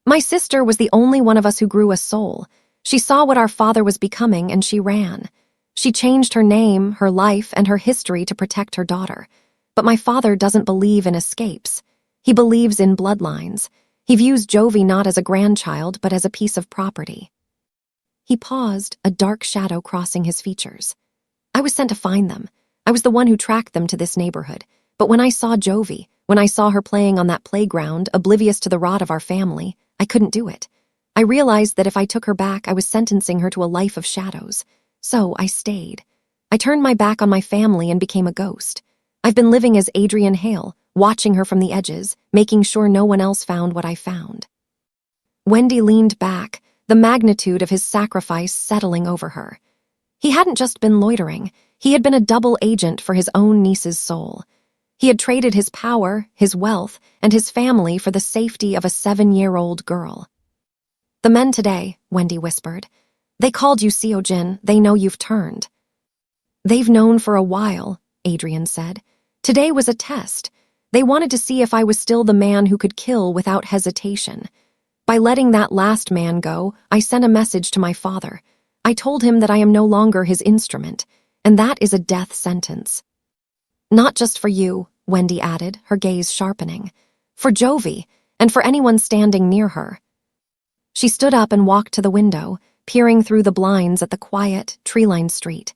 Speaker 1: "My sister was the only one of us who grew a soul. She saw what our father was becoming and she ran. She changed her name, her life, and her history to protect her daughter. But my father doesn't believe in escapes. He believes in bloodlines. He views Jovie not as a grandchild, but as a piece of property." He paused, a dark shadow crossing his features. "I was sent to find them. I was the one who tracked them to this neighborhood. But when I saw Jovie, when I saw her playing on that playground, oblivious to the rot of our family, I couldn't do it. I realized that if I took her back, I was sentencing her to a life of shadows. So I stayed. I turned my back on my family and became a ghost. I've been living as Adrian Hale, watching her from the edges, making sure no one else found what I found." Wendy leaned back, the magnitude of his sacrifice settling over her. He hadn't just been loitering. He had been a double agent for his own niece's soul. He had traded his power, his wealth, and his family for the safety of a 7-year-old girl. "The men today," Wendy whispered. "They called you Seojin. They know you've turned." "They've known for a while," Adrian said. "Today was a test. They wanted to see if I was still the man who could kill without hesitation. By letting that last man go, I sent a message to my father. I told him that I am no longer his instrument, and that is a death sentence." "Not just for you," Wendy added, her gaze sharpening. "For Jovie, and for anyone standing near her." She stood up and walked to the window, peering through the blinds at the quiet, tree-lined street.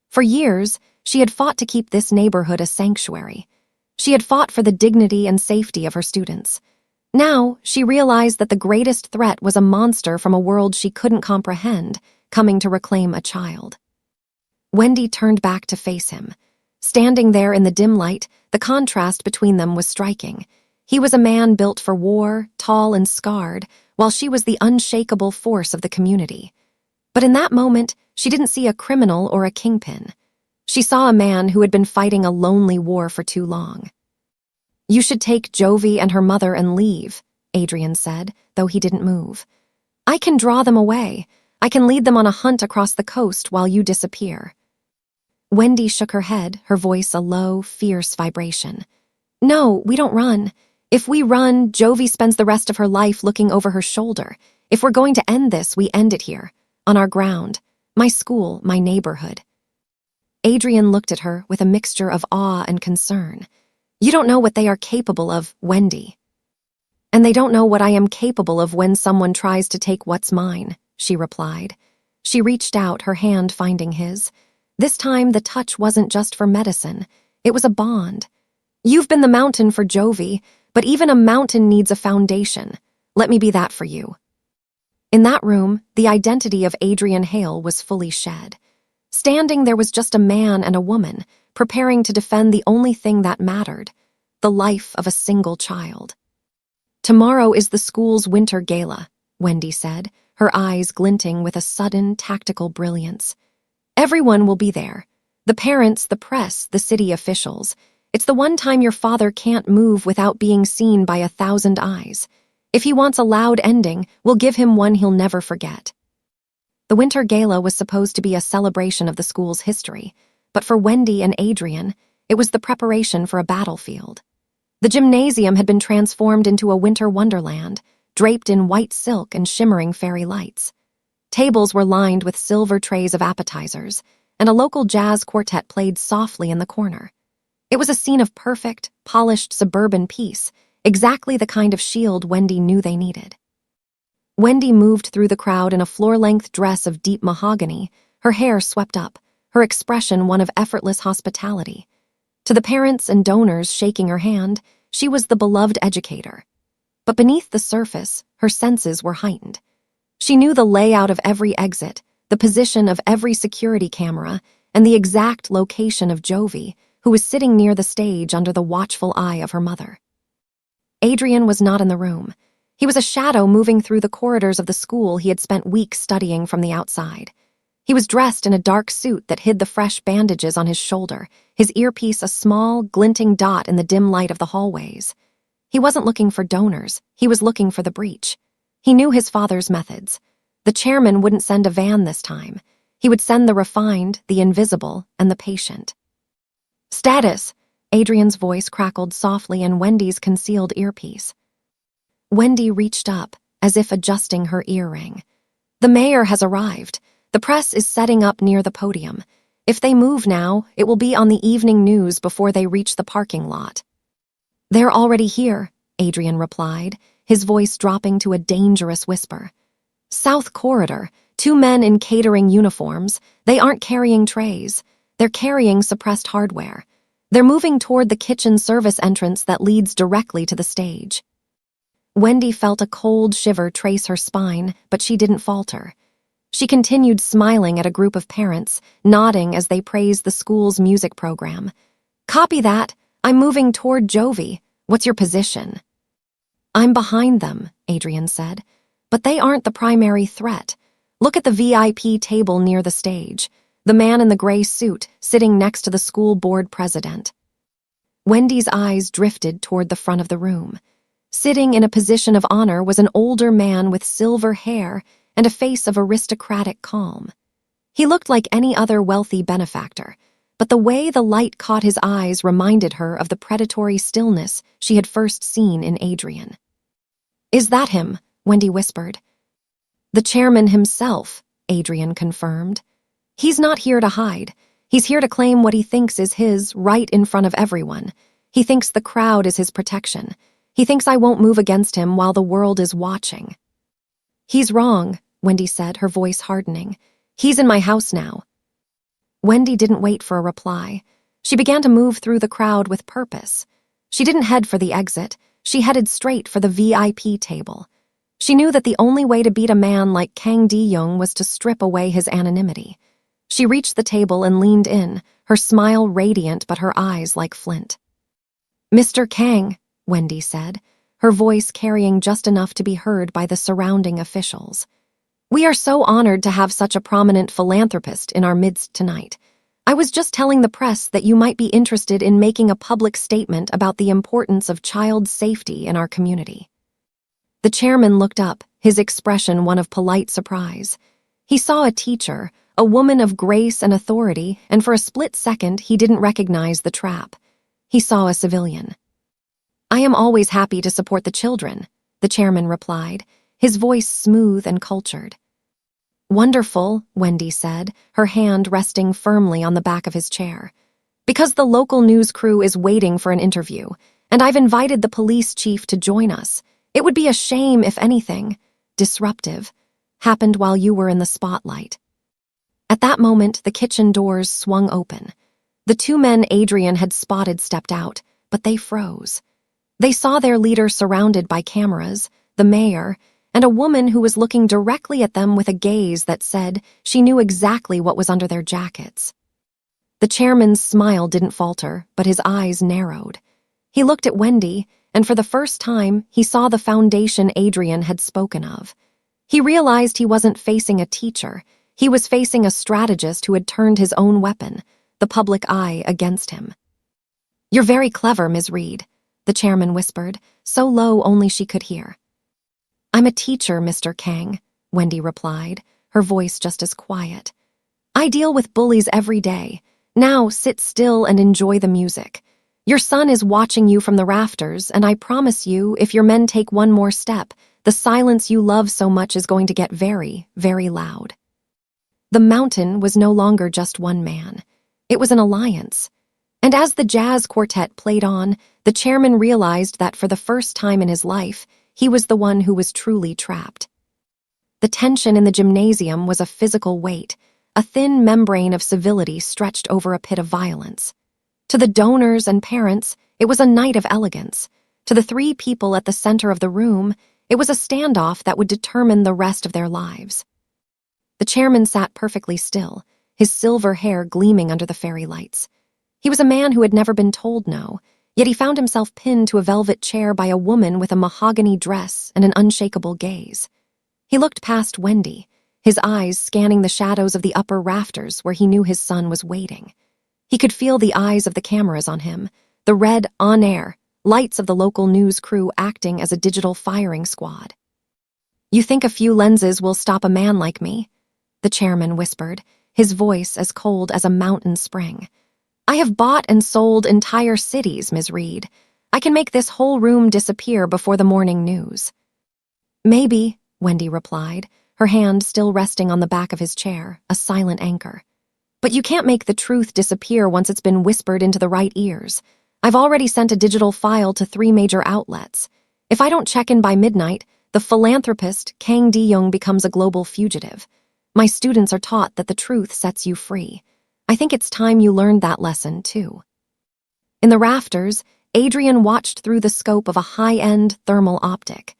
Speaker 1: For years, she had fought to keep this neighborhood a sanctuary. She had fought for the dignity and safety of her students. Now, she realized that the greatest threat was a monster from a world she couldn't comprehend, coming to reclaim a child. Wendy turned back to face him. Standing there in the dim light, the contrast between them was striking. He was a man built for war, tall and scarred, while she was the unshakable force of the community. But in that moment, she didn't see a criminal or a kingpin. She saw a man who had been fighting a lonely war for too long. "You should take Jovie and her mother and leave," Adrian said, though he didn't move. "I can draw them away. I can lead them on a hunt across the coast while you disappear." Wendy shook her head, her voice a low, fierce vibration. "No, we don't run. If we run, Jovie spends the rest of her life looking over her shoulder. If we're going to end this, we end it here, on our ground, my school, my neighborhood." Adrian looked at her with a mixture of awe and concern. "You don't know what they are capable of, Wendy." "And they don't know what I am capable of when someone tries to take what's mine," she replied. She reached out, her hand finding his. This time, the touch wasn't just for medicine. It was a bond. You've been the mountain for Jovie, but even a mountain needs a foundation. Let me be that for you. In that room, the identity of Adrian Hale was fully shed. Standing there was just a man and a woman, preparing to defend the only thing that mattered, the life of a single child. Tomorrow is the school's winter gala, Wendy said, her eyes glinting with a sudden, tactical brilliance. Everyone will be there. The parents, the press, the city officials. It's the one time your father can't move without being seen by 1,000 eyes. If he wants a loud ending, we'll give him one he'll never forget. The winter gala was supposed to be a celebration of the school's history, but for Wendy and Adrian, it was the preparation for a battlefield. The gymnasium had been transformed into a winter wonderland, draped in white silk and shimmering fairy lights. Tables were lined with silver trays of appetizers, and a local jazz quartet played softly in the corner. It was a scene of perfect, polished suburban peace, exactly the kind of shield Wendy knew they needed. Wendy moved through the crowd in a floor-length dress of deep mahogany, her hair swept up, her expression one of effortless hospitality. To the parents and donors shaking her hand, she was the beloved educator. But beneath the surface, her senses were heightened. She knew the layout of every exit, the position of every security camera, and the exact location of Jovie, who was sitting near the stage under the watchful eye of her mother. Adrian was not in the room. He was a shadow moving through the corridors of the school he had spent weeks studying from the outside. He was dressed in a dark suit that hid the fresh bandages on his shoulder, his earpiece a small, glinting dot in the dim light of the hallways. He wasn't looking for donors, he was looking for the breach. He knew his father's methods. The chairman wouldn't send a van this time. He would send the refined, the invisible, and the patient. Status! Adrian's voice crackled softly in Wendy's concealed earpiece. Wendy reached up, as if adjusting her earring. The mayor has arrived. The press is setting up near the podium. If they move now, it will be on the evening news before they reach the parking lot. They're already here, Adrian replied, his voice dropping to a dangerous whisper. South Corridor, 2 men in catering uniforms. They aren't carrying trays. They're carrying suppressed hardware. They're moving toward the kitchen service entrance that leads directly to the stage. Wendy felt a cold shiver trace her spine, but she didn't falter. She continued smiling at a group of parents, nodding as they praised the school's music program. Copy that. I'm moving toward Jovie. What's your position? I'm behind them, Adrian said. But they aren't the primary threat. Look at the VIP table near the stage. The man in the gray suit, sitting next to the school board president. Wendy's eyes drifted toward the front of the room. Sitting in a position of honor was an older man with silver hair and a face of aristocratic calm. He looked like any other wealthy benefactor, but the way the light caught his eyes reminded her of the predatory stillness she had first seen in Adrian. Is that him? Wendy whispered. The chairman himself, Adrian confirmed. He's not here to hide. He's here to claim what he thinks is his right in front of everyone. He thinks the crowd is his protection. He thinks I won't move against him while the world is watching. He's wrong, Wendy said, her voice hardening. He's in my house now. Wendy didn't wait for a reply. She began to move through the crowd with purpose. She didn't head for the exit. She headed straight for the VIP table. She knew that the only way to beat a man like Kang Di-young was to strip away his anonymity. She reached the table and leaned in, her smile radiant but her eyes like flint. Mr. Kang, Wendy said, her voice carrying just enough to be heard by the surrounding officials. We are so honored to have such a prominent philanthropist in our midst tonight. I was just telling the press that you might be interested in making a public statement about the importance of child safety in our community. The chairman looked up, his expression one of polite surprise. He saw a teacher, a woman of grace and authority, and for a split second he didn't recognize the trap. He saw a civilian. I am always happy to support the children, the chairman replied, his voice smooth and cultured. Wonderful, Wendy said, her hand resting firmly on the back of his chair. Because the local news crew is waiting for an interview, and I've invited the police chief to join us. It would be a shame if anything disruptive happened while you were in the spotlight. At that moment, the kitchen doors swung open. The two men Adrian had spotted stepped out, but they froze. They saw their leader surrounded by cameras, the mayor, and a woman who was looking directly at them with a gaze that said she knew exactly what was under their jackets. The chairman's smile didn't falter, but his eyes narrowed. He looked at Wendy, and for the first time, he saw the foundation Adrian had spoken of. He realized he wasn't facing a teacher. He was facing a strategist who had turned his own weapon, the public eye, against him. "You're very clever, Ms. Reed," the chairman whispered, so low only she could hear. "I'm a teacher, Mr. Kang," Wendy replied, her voice just as quiet. "I deal with bullies every day. Now sit still and enjoy the music. Your son is watching you from the rafters, and I promise you, if your men take one more step, the silence you love so much is going to get very, very loud." The mountain was no longer just one man. It was an alliance. And as the jazz quartet played on, the chairman realized that for the first time in his life, he was the one who was truly trapped. The tension in the gymnasium was a physical weight, a thin membrane of civility stretched over a pit of violence. To the donors and parents, it was a night of elegance. To the three people at the center of the room, it was a standoff that would determine the rest of their lives. The chairman sat perfectly still, his silver hair gleaming under the fairy lights. He was a man who had never been told no, yet he found himself pinned to a velvet chair by a woman with a mahogany dress and an unshakable gaze. He looked past Wendy, his eyes scanning the shadows of the upper rafters where he knew his son was waiting. He could feel the eyes of the cameras on him, the red on-air lights of the local news crew acting as a digital firing squad. "You think a few lenses will stop a man like me?" the chairman whispered, his voice as cold as a mountain spring. "I have bought and sold entire cities, Ms. Reed. I can make this whole room disappear before the morning news." "Maybe," Wendy replied, her hand still resting on the back of his chair, a silent anchor. "But you can't make the truth disappear once it's been whispered into the right ears. I've already sent a digital file to 3 major outlets. If I don't check in by midnight, the philanthropist Kang De-young becomes a global fugitive. My students are taught that the truth sets you free. I think it's time you learned that lesson, too." In the rafters, Adrian watched through the scope of a high-end thermal optic.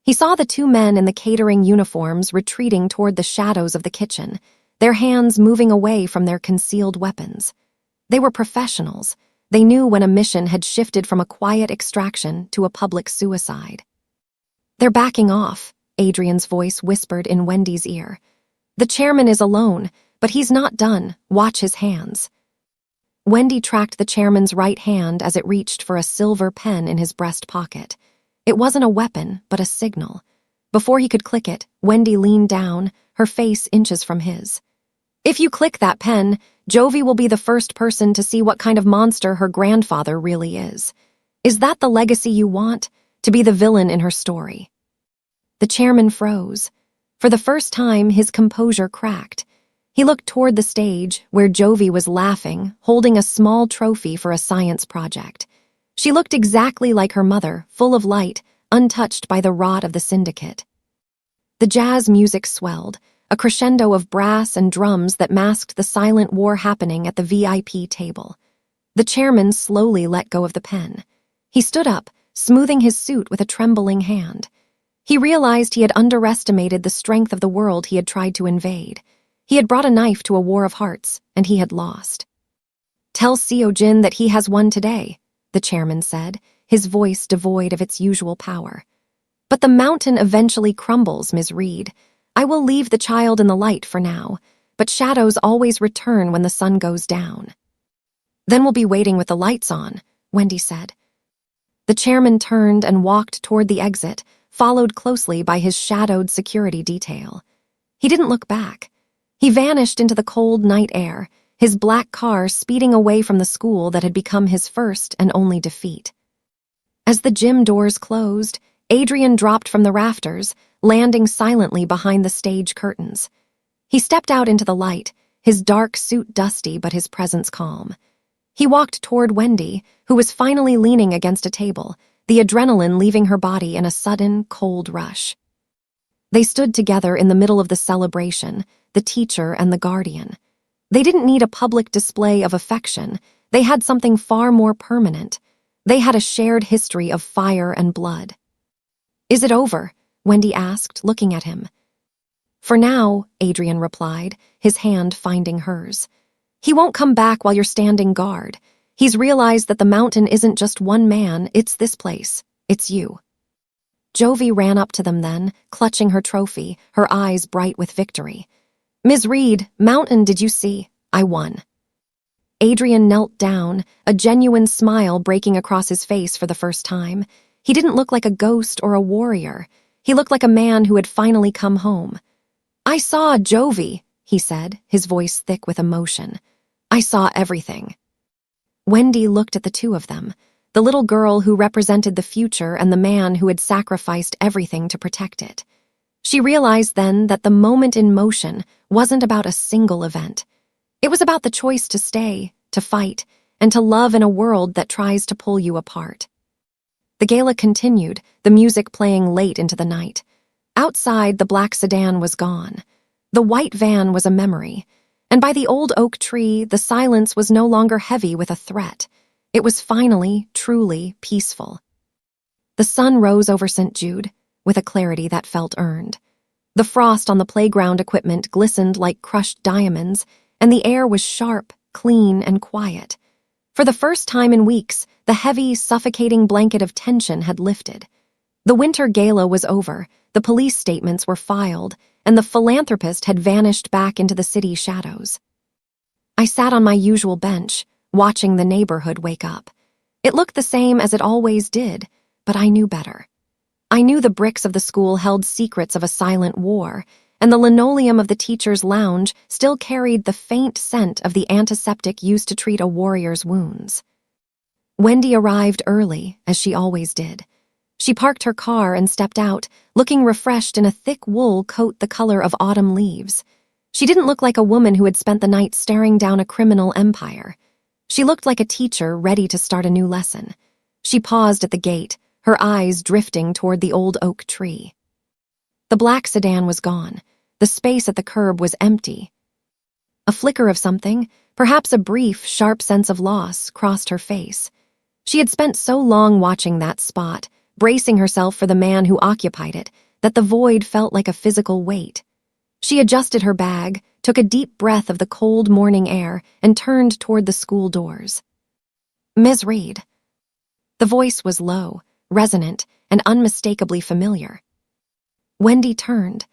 Speaker 1: He saw the two men in the catering uniforms retreating toward the shadows of the kitchen, their hands moving away from their concealed weapons. They were professionals. They knew when a mission had shifted from a quiet extraction to a public suicide. "They're backing off," Adrian's voice whispered in Wendy's ear. "The chairman is alone, but he's not done. Watch his hands." Wendy tracked the chairman's right hand as it reached for a silver pen in his breast pocket. It wasn't a weapon, but a signal. Before he could click it, Wendy leaned down, her face inches from his. "If you click that pen, Jovie will be the first person to see what kind of monster her grandfather really is. Is that the legacy you want? To be the villain in her story?" The chairman froze. For the first time, his composure cracked. He looked toward the stage, where Jovie was laughing, holding a small trophy for a science project. She looked exactly like her mother, full of light, untouched by the rot of the syndicate. The jazz music swelled, a crescendo of brass and drums that masked the silent war happening at the VIP table. The chairman slowly let go of the pen. He stood up, smoothing his suit with a trembling hand. He realized he had underestimated the strength of the world he had tried to invade. He had brought a knife to a war of hearts, and he had lost. "Tell Seo Jin that he has won today," the chairman said, his voice devoid of its usual power. "But the mountain eventually crumbles, Ms. Reed. I will leave the child in the light for now, but shadows always return when the sun goes down." "Then we'll be waiting with the lights on," Wendy said. The chairman turned and walked toward the exit, followed closely by his shadowed security detail. He didn't look back. He vanished into the cold night air, his black car speeding away from the school that had become his first and only defeat. As the gym doors closed, Adrian dropped from the rafters, landing silently behind the stage curtains. He stepped out into the light, his dark suit dusty but his presence calm. He walked toward Wendy, who was finally leaning against a table, the adrenaline leaving her body in a sudden, cold rush. They stood together in the middle of the celebration, the teacher and the guardian. They didn't need a public display of affection. They had something far more permanent. They had a shared history of fire and blood. "Is it over?" Wendy asked, looking at him. "For now," Adrian replied, his hand finding hers. "He won't come back while you're standing guard. He's realized that the mountain isn't just one man, it's this place. It's you." Jovie ran up to them then, clutching her trophy, her eyes bright with victory. "Ms. Reed, mountain, did you see? I won." Adrian knelt down, a genuine smile breaking across his face for the first time. He didn't look like a ghost or a warrior. He looked like a man who had finally come home. "I saw Jovie," he said, his voice thick with emotion. "I saw everything." Wendy looked at the two of them, the little girl who represented the future and the man who had sacrificed everything to protect it. She realized then that the moment in motion wasn't about a single event. It was about the choice to stay, to fight, and to love in a world that tries to pull you apart. The gala continued, the music playing late into the night. Outside, the black sedan was gone. The white van was a memory. And by the old oak tree, the silence was no longer heavy with a threat. It was finally, truly peaceful. The sun rose over St. Jude, with a clarity that felt earned. The frost on the playground equipment glistened like crushed diamonds, and the air was sharp, clean, and quiet. For the first time in weeks, the heavy, suffocating blanket of tension had lifted. The winter gala was over, the police statements were filed, and the philanthropist had vanished back into the city shadows. I sat on my usual bench, watching the neighborhood wake up. It looked the same as it always did, but I knew better. I knew the bricks of the school held secrets of a silent war, and the linoleum of the teacher's lounge still carried the faint scent of the antiseptic used to treat a warrior's wounds. Wendy arrived early, as she always did. She parked her car and stepped out, looking refreshed in a thick wool coat the color of autumn leaves. She didn't look like a woman who had spent the night staring down a criminal empire. She looked like a teacher ready to start a new lesson. She paused at the gate, her eyes drifting toward the old oak tree. The black sedan was gone. The space at the curb was empty. A flicker of something, perhaps a brief, sharp sense of loss, crossed her face. She had spent so long watching that spot, bracing herself for the man who occupied it, that the void felt like a physical weight. She adjusted her bag, took a deep breath of the cold morning air, and turned toward the school doors. "Ms. Reed." The voice was low, resonant, and unmistakably familiar. Wendy turned.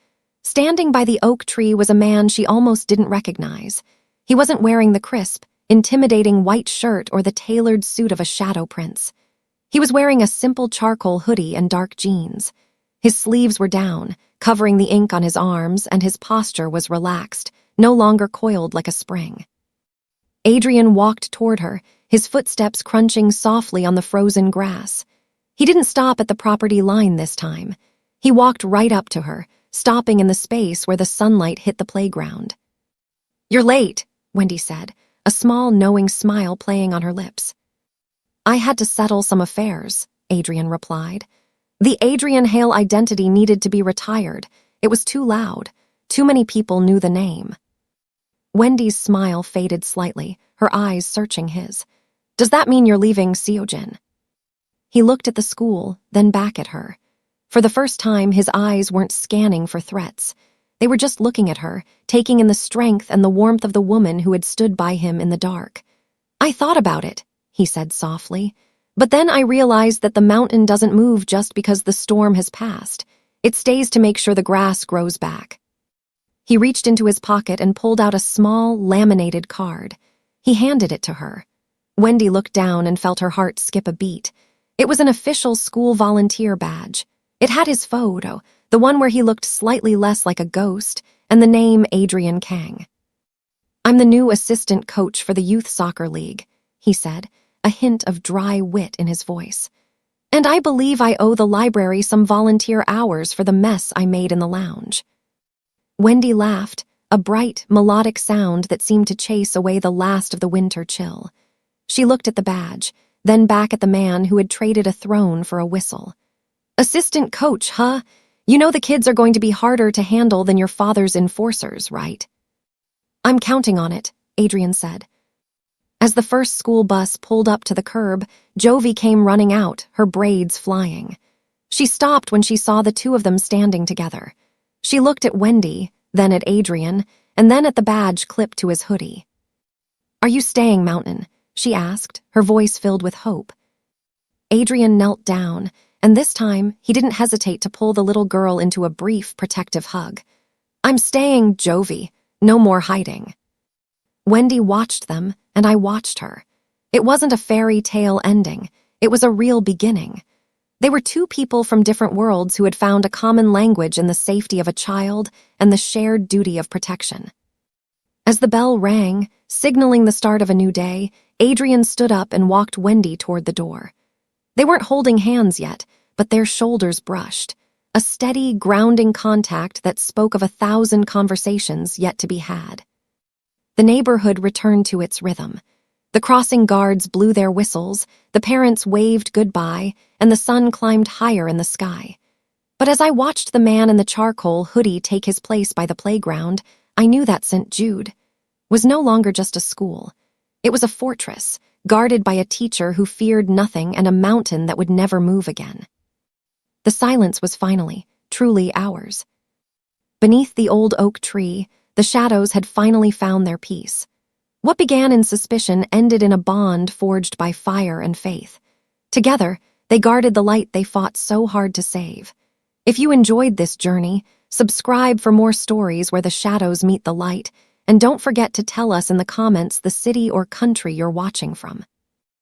Speaker 1: Standing by the oak tree was a man she almost didn't recognize. He wasn't wearing the crisp, intimidating white shirt or the tailored suit of a shadow prince. He was wearing a simple charcoal hoodie and dark jeans. His sleeves were down, covering the ink on his arms, and his posture was relaxed, no longer coiled like a spring. Adrian walked toward her, his footsteps crunching softly on the frozen grass. He didn't stop at the property line this time. He walked right up to her, stopping in the space where the sunlight hit the playground. "You're late," Wendy said, a small, knowing smile playing on her lips. "I had to settle some affairs," Adrian replied. The Adrian Hale identity needed to be retired. It was too loud. Too many people knew the name. Wendy's smile faded slightly, her eyes searching his. "Does that mean you're leaving Seojin?" He looked at the school, then back at her. For the first time, his eyes weren't scanning for threats. They were just looking at her, taking in the strength and the warmth of the woman who had stood by him in the dark. "I thought about it," he said softly. "But then I realized that the mountain doesn't move just because the storm has passed. It stays to make sure the grass grows back." He reached into his pocket and pulled out a small, laminated card. He handed it to her. Wendy looked down and felt her heart skip a beat. It was an official school volunteer badge. It had his photo, the one where he looked slightly less like a ghost, and the name Adrian Kang. "I'm the new assistant coach for the youth soccer league," he said, a hint of dry wit in his voice. "And I believe I owe the library some volunteer hours for the mess I made in the lounge." Wendy laughed, a bright, melodic sound that seemed to chase away the last of the winter chill. She looked at the badge, then back at the man who had traded a throne for a whistle. "Assistant coach, huh? You know the kids are going to be harder to handle than your father's enforcers, right? I'm counting on it, Adrian said. As the first school bus pulled up to the curb, Jovie came running out, her braids flying. She stopped when she saw the two of them standing together. She looked at Wendy, then at Adrian, and then at the badge clipped to his hoodie. "Are you staying, Mountain?" she asked, her voice filled with hope. Adrian knelt down, and this time he didn't hesitate to pull the little girl into a brief, protective hug. "I'm staying, Jovie. No more hiding." Wendy watched them, and I watched her. It wasn't a fairy tale ending. It was a real beginning. They were two people from different worlds who had found a common language in the safety of a child and the shared duty of protection. As the bell rang, signaling the start of a new day, Adrian stood up and walked Wendy toward the door. They weren't holding hands yet, but their shoulders brushed, a steady, grounding contact that spoke of 1,000 conversations yet to be had. The neighborhood returned to its rhythm. The crossing guards blew their whistles, the parents waved goodbye, and the sun climbed higher in the sky. But as I watched the man in the charcoal hoodie take his place by the playground, I knew that St. Jude was no longer just a school. It was a fortress, guarded by a teacher who feared nothing and a mountain that would never move again. The silence was finally, truly ours. Beneath the old oak tree, the shadows had finally found their peace. What began in suspicion ended in a bond forged by fire and faith. Together, they guarded the light they fought so hard to save. If you enjoyed this journey, subscribe for more stories where the shadows meet the light, and don't forget to tell us in the comments the city or country you're watching from.